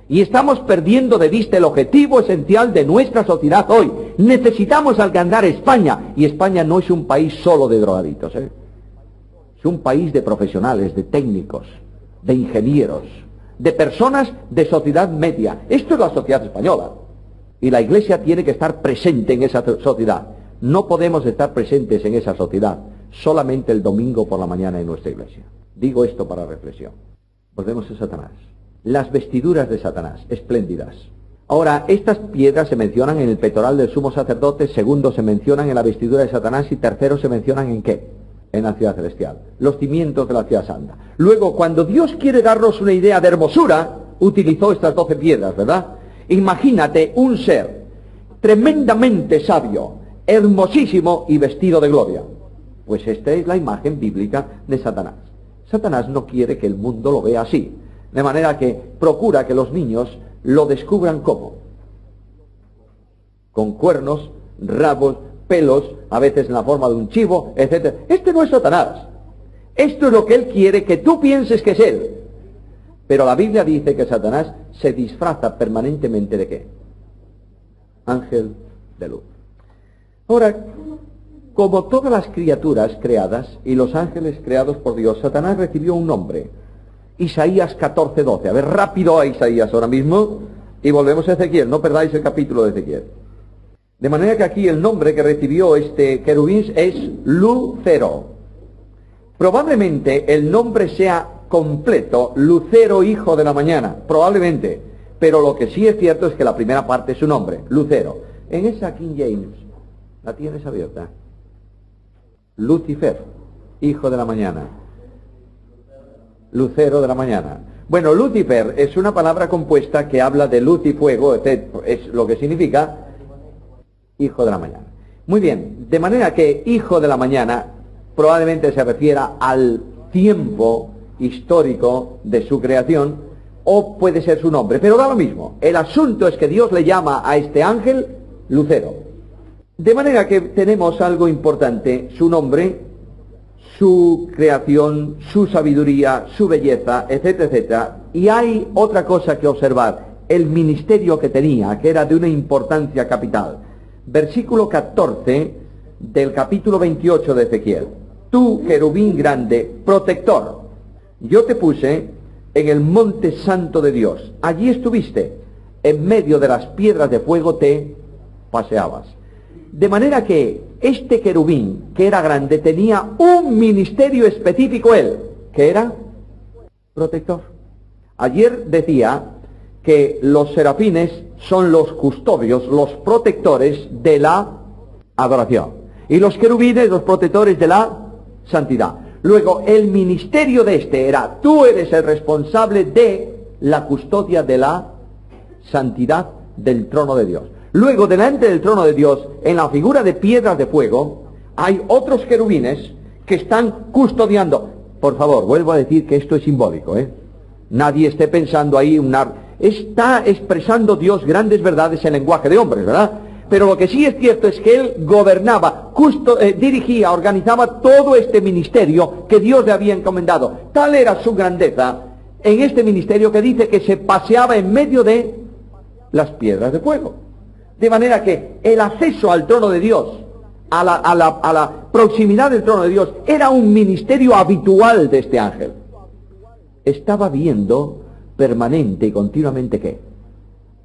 Y estamos perdiendo de vista el objetivo esencial de nuestra sociedad hoy. Necesitamos alcanzar España, y España no es un país solo de drogaditos, ¿eh? Es un país de profesionales, de técnicos, de ingenieros, de personas de sociedad media. Esto es la sociedad española. Y la iglesia tiene que estar presente en esa sociedad. No podemos estar presentes en esa sociedad solamente el domingo por la mañana en nuestra iglesia. Digo esto para reflexión. Volvemos a Satanás. Las vestiduras de Satanás, espléndidas. Ahora, estas piedras se mencionan en el pectoral del sumo sacerdote, segundo se mencionan en la vestidura de Satanás y tercero se mencionan ¿en qué? En la ciudad celestial, los cimientos de la ciudad santa. Luego, cuando Dios quiere darnos una idea de hermosura, utilizó estas 12 piedras, ¿verdad? Imagínate un ser tremendamente sabio, hermosísimo y vestido de gloria. Pues esta es la imagen bíblica de Satanás. Satanás no quiere que el mundo lo vea así. De manera que procura que los niños lo descubran como. Con cuernos, rabos, pelos, a veces en la forma de un chivo, etc. Este no es Satanás. Esto es lo que él quiere que tú pienses que es él. Pero la Biblia dice que Satanás se disfraza permanentemente ¿de qué? Ángel de luz. Ahora, como todas las criaturas creadas y los ángeles creados por Dios, Satanás recibió un nombre. Isaías 14:12. A ver, rápido a Isaías ahora mismo y volvemos a Ezequiel. No perdáis el capítulo de Ezequiel. De manera que aquí el nombre que recibió este querubín es Lucero. Probablemente el nombre sea completo, Lucero, hijo de la mañana. Probablemente. Pero lo que sí es cierto es que la primera parte es su nombre, Lucero. En esa King James, ¿la tienes abierta? Lucifer, hijo de la mañana. Lucero de la mañana. Bueno, Lucifer es una palabra compuesta que habla de luz y fuego, es lo que significa hijo de la mañana. Muy bien, de manera que hijo de la mañana probablemente se refiera al tiempo histórico de su creación, o puede ser su nombre, pero da lo mismo. El asunto es que Dios le llama a este ángel Lucero. De manera que tenemos algo importante, su nombre, su creación, su sabiduría, su belleza, etcétera, etcétera. Y hay otra cosa que observar, el ministerio que tenía, que era de una importancia capital. Versículo 14 del capítulo 28 de Ezequiel. Tú, querubín grande, protector, yo te puse en el monte santo de Dios. Allí estuviste, en medio de las piedras de fuego te paseabas. De manera que este querubín, que era grande, tenía un ministerio específico él, que era protector. Ayer decía que los serafines son los custodios, los protectores de la adoración. Y los querubines, los protectores de la santidad. Luego, el ministerio de este era, tú eres el responsable de la custodia de la santidad del trono de Dios. Luego, delante del trono de Dios, en la figura de piedras de fuego, hay otros querubines que están custodiando. Por favor, vuelvo a decir que esto es simbólico, ¿eh? Nadie esté pensando ahí está expresando Dios grandes verdades en lenguaje de hombres, ¿verdad? Pero lo que sí es cierto es que él gobernaba, dirigía, organizaba todo este ministerio que Dios le había encomendado. Tal era su grandeza en este ministerio que dice que se paseaba en medio de las piedras de fuego. De manera que el acceso al trono de Dios, a la proximidad del trono de Dios, era un ministerio habitual de este ángel. Estaba viendo permanente y continuamente ¿qué?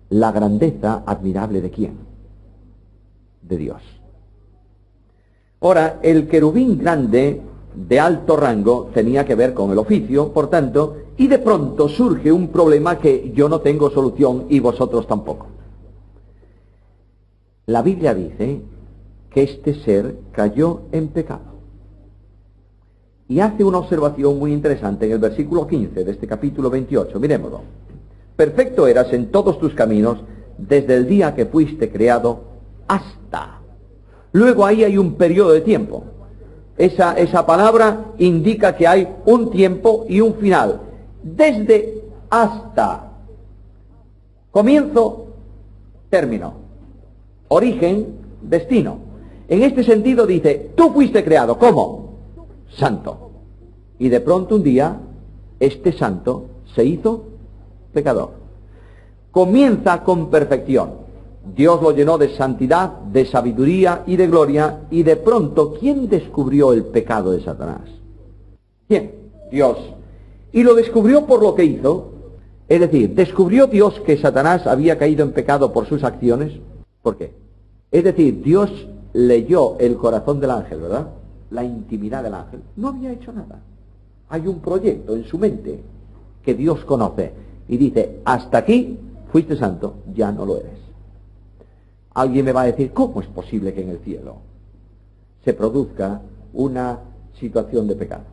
La grandeza admirable de ¿quién? De Dios. Ahora, el querubín grande de alto rango tenía que ver con el oficio, por tanto, y de pronto surge un problema que yo no tengo solución y vosotros tampoco. La Biblia dice que este ser cayó en pecado. Y hace una observación muy interesante en el versículo 15 de este capítulo 28. Miremoslo. Perfecto eras en todos tus caminos desde el día que fuiste creado hasta. Luego ahí hay un periodo de tiempo. Esa palabra indica que hay un tiempo y un final. Desde hasta. Comienzo, término. Origen, destino. En este sentido dice, tú fuiste creado, ¿cómo? Santo. Y de pronto un día, este santo se hizo pecador. Comienza con perfección. Dios lo llenó de santidad, de sabiduría y de gloria, y de pronto, ¿quién descubrió el pecado de Satanás? ¿Quién? Dios. Y lo descubrió por lo que hizo. Es decir, ¿descubrió Dios que Satanás había caído en pecado por sus acciones? ¿Por qué? Es decir, Dios leyó el corazón del ángel, ¿verdad? La intimidad del ángel. No había hecho nada. Hay un proyecto en su mente que Dios conoce y dice, hasta aquí fuiste santo, ya no lo eres. Alguien me va a decir, ¿cómo es posible que en el cielo se produzca una situación de pecado?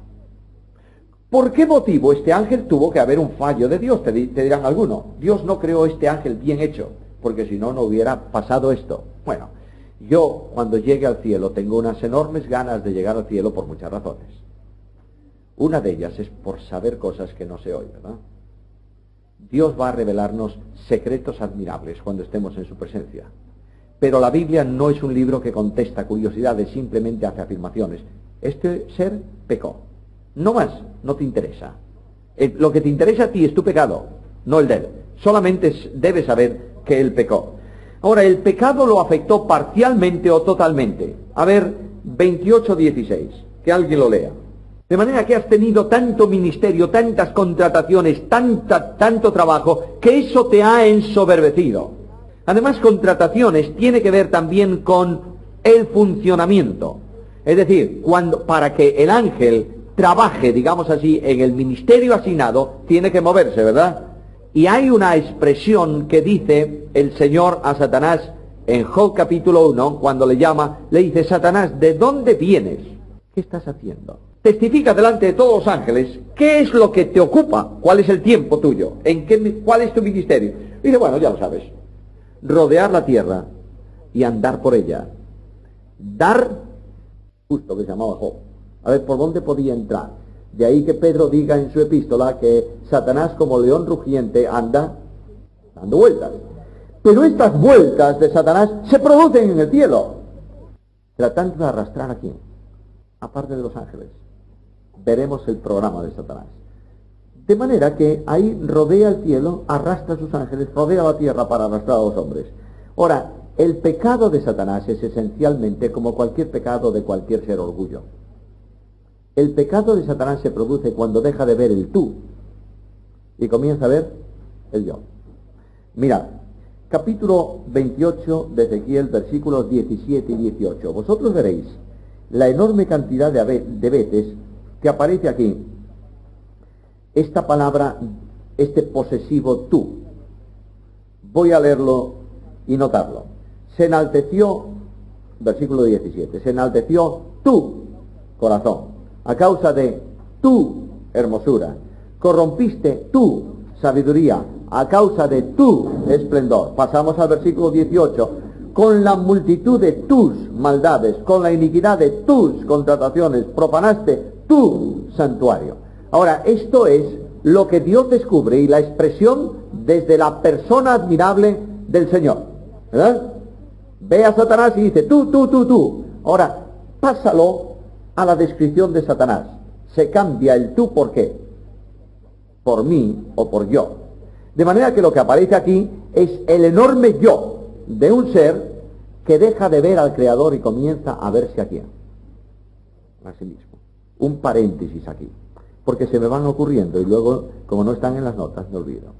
¿Por qué motivo este ángel tuvo que haber un fallo de Dios? Te dirán algunos. Dios no creó este ángel bien hecho, porque si no, no hubiera pasado esto. Bueno, yo cuando llegue al cielo tengo unas enormes ganas de llegar al cielo por muchas razones. Una de ellas es por saber cosas que no se oyen, ¿verdad? Dios va a revelarnos secretos admirables cuando estemos en su presencia. Pero la Biblia no es un libro que contesta curiosidades, simplemente hace afirmaciones. Este ser pecó. No más, no te interesa. Lo que te interesa a ti es tu pecado, no el de él. Solamente debes saber que él pecó. Ahora, el pecado lo afectó parcialmente o totalmente. A ver, 28:16, que alguien lo lea. De manera que has tenido tanto ministerio, tantas contrataciones, tanto trabajo, que eso te ha ensoberbecido. Además, contrataciones tiene que ver también con el funcionamiento. Es decir, para que el ángel trabaje, digamos así, en el ministerio asignado, tiene que moverse, ¿verdad? Y hay una expresión que dice el Señor a Satanás en Job capítulo 1, cuando le llama, le dice, Satanás, ¿de dónde vienes? ¿Qué estás haciendo? Testifica delante de todos los ángeles, ¿qué es lo que te ocupa? ¿Cuál es el tiempo tuyo? ¿Cuál es tu ministerio? Y dice, bueno, ya lo sabes. Rodear la tierra y andar por ella. Dar, justo que se llamaba Job. A ver, ¿por dónde podía entrar? De ahí que Pedro diga en su epístola que Satanás como león rugiente anda dando vueltas. Pero estas vueltas de Satanás se producen en el cielo, tratando de arrastrar a quién, aparte de los ángeles. Veremos el programa de Satanás. De manera que ahí rodea el cielo, arrastra a sus ángeles, rodea la tierra para arrastrar a los hombres. Ahora, el pecado de Satanás es esencialmente como cualquier pecado de cualquier ser orgullo. El pecado de Satanás se produce cuando deja de ver el tú y comienza a ver el yo. Mirad, capítulo 28 de Ezequiel, versículos 17 y 18. Vosotros veréis la enorme cantidad de veces que aparece aquí esta palabra, este posesivo tú. Voy a leerlo y notarlo. Se enalteció, versículo 17, se enalteció tu corazón a causa de tu hermosura. Corrompiste tu sabiduría a causa de tu esplendor. Pasamos al versículo 18. Con la multitud de tus maldades, con la iniquidad de tus contrataciones, profanaste tu santuario. Ahora, esto es lo que Dios descubre y la expresión desde la persona admirable del Señor, ¿verdad? Ve a Satanás y dice, tú. Ahora, pásalo a la descripción de Satanás. Se cambia el tú por qué. Por mí o por yo. De manera que lo que aparece aquí es el enorme yo de un ser que deja de ver al Creador y comienza a verse a quién. A sí mismo. Un paréntesis aquí, porque se me van ocurriendo y luego, como no están en las notas, me olvido.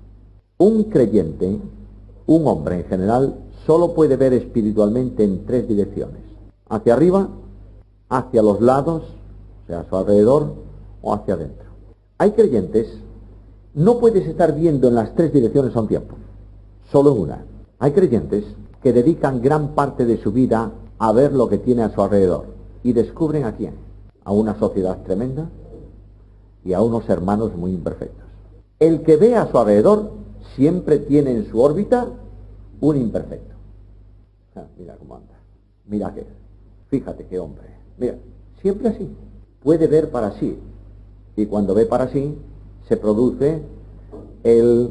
Un creyente, un hombre en general, solo puede ver espiritualmente en tres direcciones. Hacia arriba, hacia los lados, o sea, a su alrededor, o hacia adentro. Hay creyentes No puedes estar viendo en las tres direcciones a un tiempo, solo en una. Hay creyentes que dedican gran parte de su vida a ver lo que tiene a su alrededor y descubren a quién, a una sociedad tremenda y a unos hermanos muy imperfectos. El que ve a su alrededor siempre tiene en su órbita un imperfecto. Mira cómo anda, mira aquel, fíjate qué hombre, mira, siempre así. Puede ver para sí, y cuando ve para sí se produce el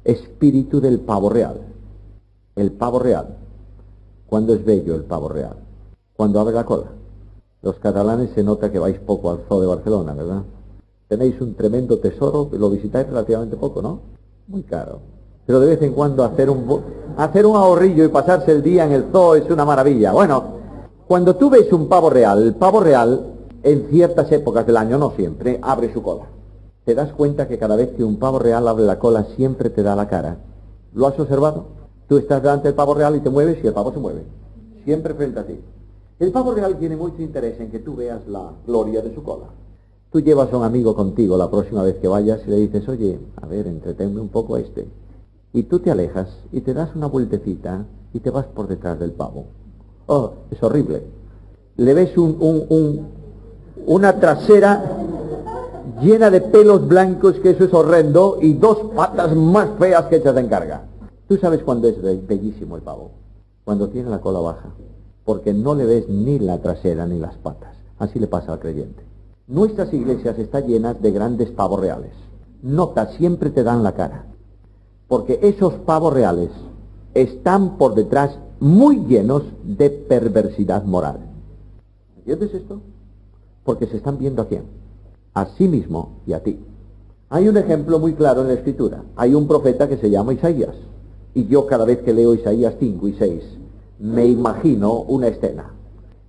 espíritu del pavo real. El pavo real, cuando es bello el pavo real, cuando abre la cola. Los catalanes se nota que vais poco al Zoo de Barcelona, ¿verdad? Tenéis un tremendo tesoro, lo visitáis relativamente poco, ¿no? Muy caro. Pero de vez en cuando hacer un ahorrillo y pasarse el día en el zoo es una maravilla. Bueno, cuando tú ves un pavo real, el pavo real en ciertas épocas del año, no siempre, abre su cola. ¿Te das cuenta que cada vez que un pavo real abre la cola siempre te da la cara? ¿Lo has observado? Tú estás delante del pavo real y te mueves y el pavo se mueve. Siempre frente a ti. El pavo real tiene mucho interés en que tú veas la gloria de su cola. Tú llevas a un amigo contigo la próxima vez que vayas y le dices, oye, a ver, entretenme un poco a este. Y tú te alejas y te das una vueltecita y te vas por detrás del pavo. Oh, es horrible. Le ves una trasera llena de pelos blancos, que eso es horrendo, y dos patas más feas que echas en carga. Tú sabes cuándo es bellísimo el pavo, cuando tiene la cola baja, porque no le ves ni la trasera ni las patas. Así le pasa al creyente. Nuestras iglesias están llenas de grandes pavos reales. Nota, siempre te dan la cara, porque esos pavos reales están por detrás muy llenos de perversidad moral. ¿Entiendes esto? Porque se están viendo a quién, a sí mismo y a ti. Hay un ejemplo muy claro en la Escritura. Hay un profeta que se llama Isaías, y yo cada vez que leo Isaías 5 y 6 me imagino una escena.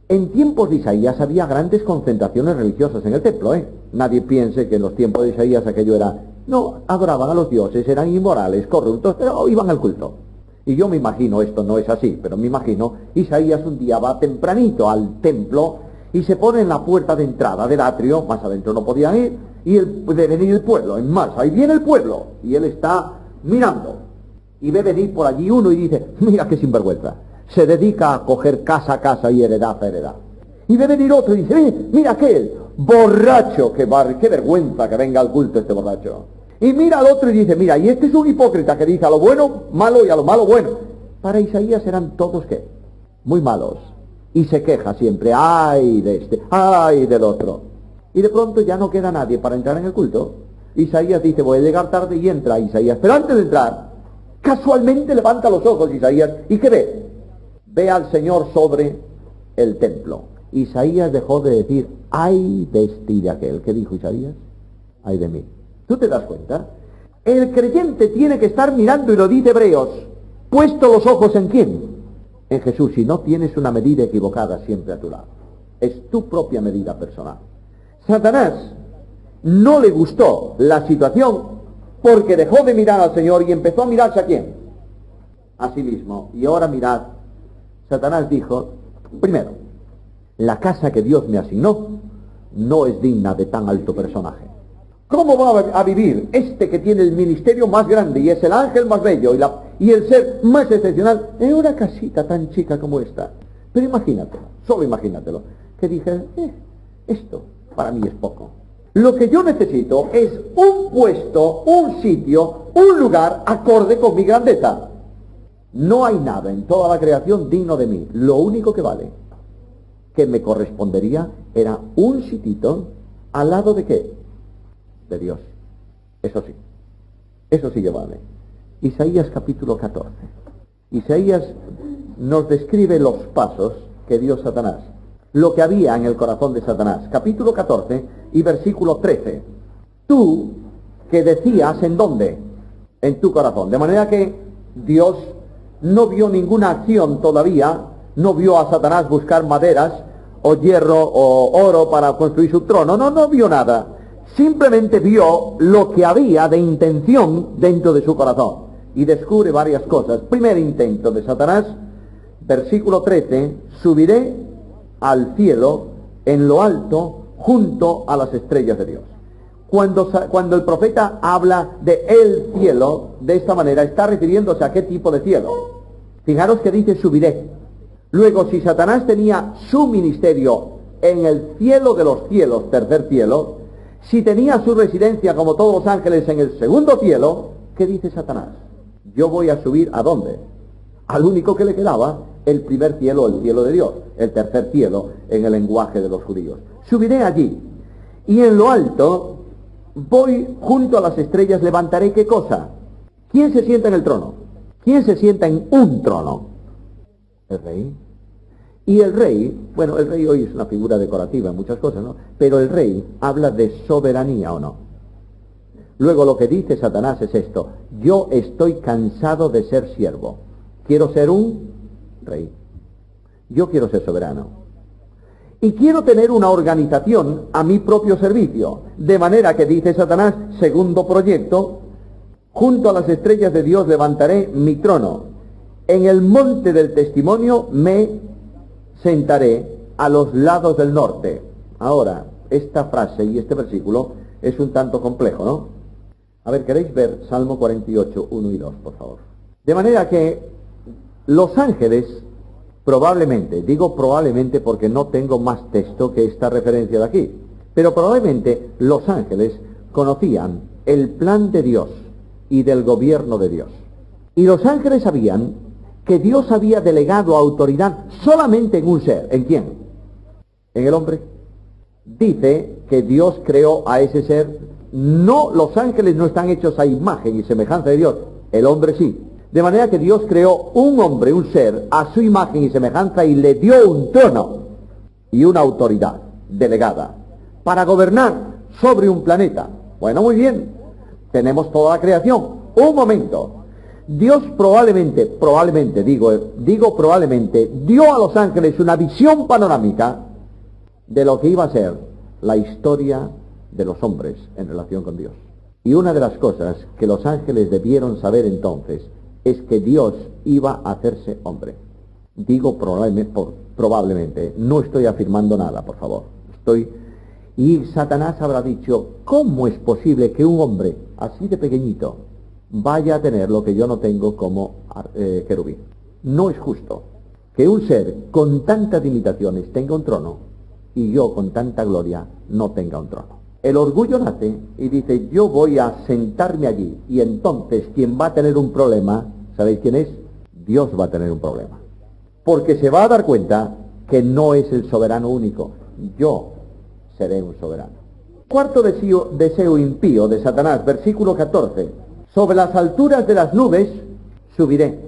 En tiempos de Isaías había grandes concentraciones religiosas en el templo, Nadie piense que en los tiempos de Isaías aquello era... No, adoraban a los dioses, eran inmorales, corruptos, pero iban al culto. Y yo me imagino, esto no es así, pero me imagino, Isaías un día va tempranito al templo y se pone en la puerta de entrada del atrio, más adentro no podían ir, y ve venir el pueblo, en masa, ahí viene el pueblo, y él está mirando, y ve venir por allí uno y dice, mira qué sinvergüenza, se dedica a coger casa a casa y heredad a heredad. Y ve venir otro y dice, mira aquel, borracho, qué vergüenza que venga al culto este borracho. Y mira al otro y dice, mira, y este es un hipócrita que dice a lo bueno malo y a lo malo bueno. Para Isaías eran todos, ¿qué? Muy malos. Y se queja siempre, ay de este, ay del otro. Y de pronto ya no queda nadie para entrar en el culto. Isaías dice, voy a llegar tarde, y entra Isaías. Pero antes de entrar, casualmente levanta los ojos Isaías, ¿y qué ve? Ve al Señor sobre el templo. Isaías dejó de decir, ay de este y de aquel. ¿Qué dijo Isaías? Ay de mí. ¿Tú te das cuenta? El creyente tiene que estar mirando, y lo dice Hebreos, puesto los ojos ¿en quién? En Jesús. Si no, tienes una medida equivocada siempre a tu lado. Es tu propia medida personal. Satanás no le gustó la situación porque dejó de mirar al Señor y empezó a mirarse ¿a quién? A sí mismo. Y ahora mirad, Satanás dijo, primero, la casa que Dios me asignó no es digna de tan alto personaje. ¿Cómo va a vivir este que tiene el ministerio más grande y es el ángel más bello y el ser más excepcional en una casita tan chica como esta? Pero imagínatelo, solo imagínatelo, que dije, esto para mí es poco. Lo que yo necesito es un puesto, un sitio, un lugar acorde con mi grandeza. No hay nada en toda la creación digno de mí. Lo único que vale, que me correspondería, era un sitito al lado de ¿qué? De Dios. Eso sí que vale. Isaías capítulo 14. Isaías nos describe los pasos que dio Satanás, lo que había en el corazón de Satanás. Capítulo 14 y versículo 13. Tú que decías ¿en dónde? En tu corazón. De manera que Dios no vio ninguna acción todavía, no vio a Satanás buscar maderas o hierro o oro para construir su trono, no vio nada. Simplemente vio lo que había de intención dentro de su corazón y descubre varias cosas. Primer intento de Satanás, versículo 13, subiré al cielo en lo alto junto a las estrellas de Dios. Cuando el profeta habla de el cielo, de esta manera, está refiriéndose a qué tipo de cielo. Fijaros que dice subiré. Luego, si Satanás tenía su ministerio en el cielo de los cielos, tercer cielo, si tenía su residencia como todos los ángeles en el segundo cielo, ¿qué dice Satanás? Yo voy a subir ¿a dónde? Al único que le quedaba, el primer cielo, el cielo de Dios, el tercer cielo en el lenguaje de los judíos. Subiré allí, y en lo alto voy junto a las estrellas, levantaré ¿qué cosa? ¿Quién se sienta en el trono? ¿Quién se sienta en un trono? El rey. Y el rey, bueno, el rey hoy es una figura decorativa en muchas cosas, ¿no? Pero el rey habla de soberanía, ¿o no? Luego lo que dice Satanás es esto: yo estoy cansado de ser siervo. Quiero ser un rey. Yo quiero ser soberano. Y quiero tener una organización a mi propio servicio. De manera que dice Satanás, segundo proyecto, junto a las estrellas de Dios levantaré mi trono. En el monte del testimonio me sentaré a los lados del norte. Ahora, esta frase y este versículo es un tanto complejo, ¿no? A ver, ¿queréis ver Salmo 48, 1 y 2, por favor? De manera que los ángeles, probablemente, digo probablemente porque no tengo más texto que esta referencia de aquí, pero probablemente los ángeles conocían el plan de Dios y del gobierno de Dios. Y los ángeles sabían que Dios había delegado autoridad solamente en un ser. ¿En quién? En el hombre. Dice que Dios creó a ese ser. No, los ángeles no están hechos a imagen y semejanza de Dios. El hombre sí. De manera que Dios creó un hombre, un ser, a su imagen y semejanza, y le dio un trono y una autoridad delegada para gobernar sobre un planeta. Bueno, muy bien. Tenemos toda la creación. Un momento. Dios probablemente, dio a los ángeles una visión panorámica de lo que iba a ser la historia de los hombres en relación con Dios. Y una de las cosas que los ángeles debieron saber entonces es que Dios iba a hacerse hombre. Digo probablemente, no estoy afirmando nada, por favor. Y Satanás habrá dicho, ¿cómo es posible que un hombre así de pequeñito vaya a tener lo que yo no tengo como querubín? No es justo que un ser con tantas limitaciones tenga un trono y yo con tanta gloria no tenga un trono. El orgullo nace y dice, yo voy a sentarme allí, y entonces quien va a tener un problema, ¿sabéis quién es? Dios va a tener un problema, porque se va a dar cuenta que no es el soberano único. Yo seré un soberano. Cuarto deseo impío de Satanás, versículo 14. Sobre las alturas de las nubes subiré.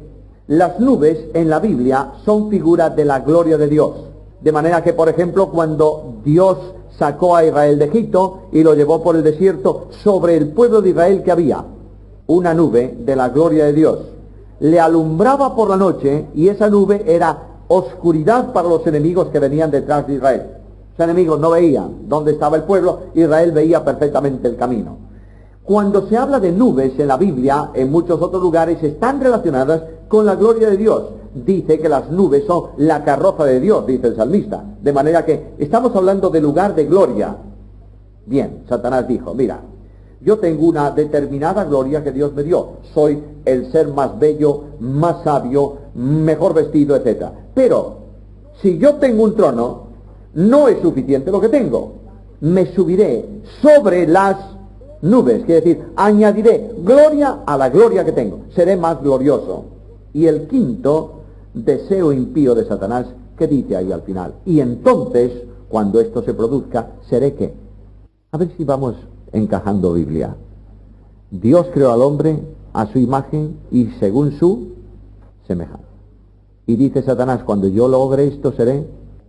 Las nubes en la Biblia son figuras de la gloria de Dios. De manera que, por ejemplo, cuando Dios sacó a Israel de Egipto y lo llevó por el desierto, sobre el pueblo de Israel que había una nube de la gloria de Dios. Le alumbraba por la noche, y esa nube era oscuridad para los enemigos que venían detrás de Israel. Los enemigos no veían dónde estaba el pueblo, Israel veía perfectamente el camino. Cuando se habla de nubes en la Biblia, en muchos otros lugares, están relacionadas con la gloria de Dios. Dice que las nubes son la carroza de Dios, dice el salmista. De manera que estamos hablando de lugar de gloria. Bien, Satanás dijo, mira, yo tengo una determinada gloria que Dios me dio. Soy el ser más bello, más sabio, mejor vestido, etc. Pero, si yo tengo un trono, no es suficiente lo que tengo. Me subiré sobre las nubes, quiere decir, añadiré gloria a la gloria que tengo. Seré más glorioso. Y el quinto deseo impío de Satanás, ¿qué dice ahí al final? Y entonces, cuando esto se produzca, ¿seré qué? A ver si vamos encajando Biblia. Dios creó al hombre a su imagen y según su semejanza. Y dice Satanás, cuando yo logre esto, seré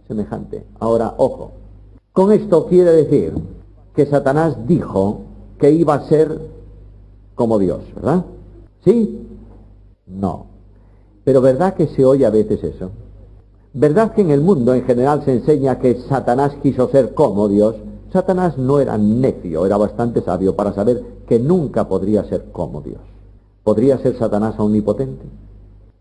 semejante. Ahora, ojo. Con esto quiere decir que Satanás dijo que iba a ser como Dios, ¿verdad? ¿Sí? No. Pero ¿verdad que se oye a veces eso? ¿Verdad que en el mundo en general se enseña que Satanás quiso ser como Dios? Satanás no era necio, era bastante sabio para saber que nunca podría ser como Dios. ¿Podría ser Satanás omnipotente?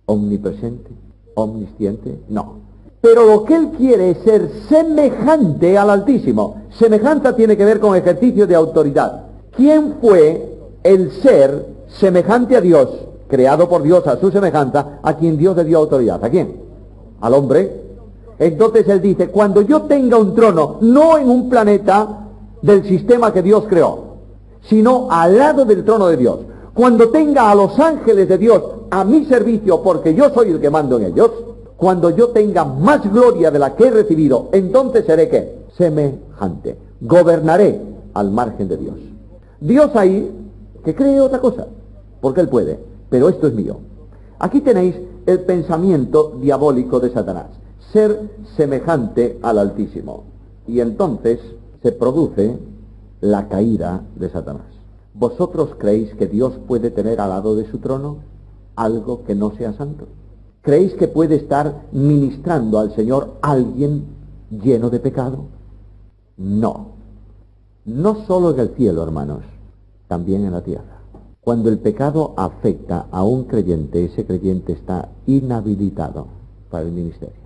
¿Omnipresente? ¿Omnisciente? No. Pero lo que él quiere es ser semejante al Altísimo. Semejante tiene que ver con ejercicio de autoridad. ¿Quién fue el ser semejante a Dios, creado por Dios a su semejanza, a quien Dios le dio autoridad? ¿A quién? Al hombre. Entonces él dice, cuando yo tenga un trono, no en un planeta del sistema que Dios creó, sino al lado del trono de Dios, cuando tenga a los ángeles de Dios a mi servicio, porque yo soy el que mando en ellos, cuando yo tenga más gloria de la que he recibido, entonces seré ¿qué? Semejante. Gobernaré al margen de Dios. Dios ahí, que cree otra cosa, porque él puede, pero esto es mío. Aquí tenéis el pensamiento diabólico de Satanás, ser semejante al Altísimo. Y entonces se produce la caída de Satanás. ¿Vosotros creéis que Dios puede tener al lado de su trono algo que no sea santo? ¿Creéis que puede estar ministrando al Señor alguien lleno de pecado? No. No solo en el cielo, hermanos, también en la tierra. Cuando el pecado afecta a un creyente, ese creyente está inhabilitado para el ministerio.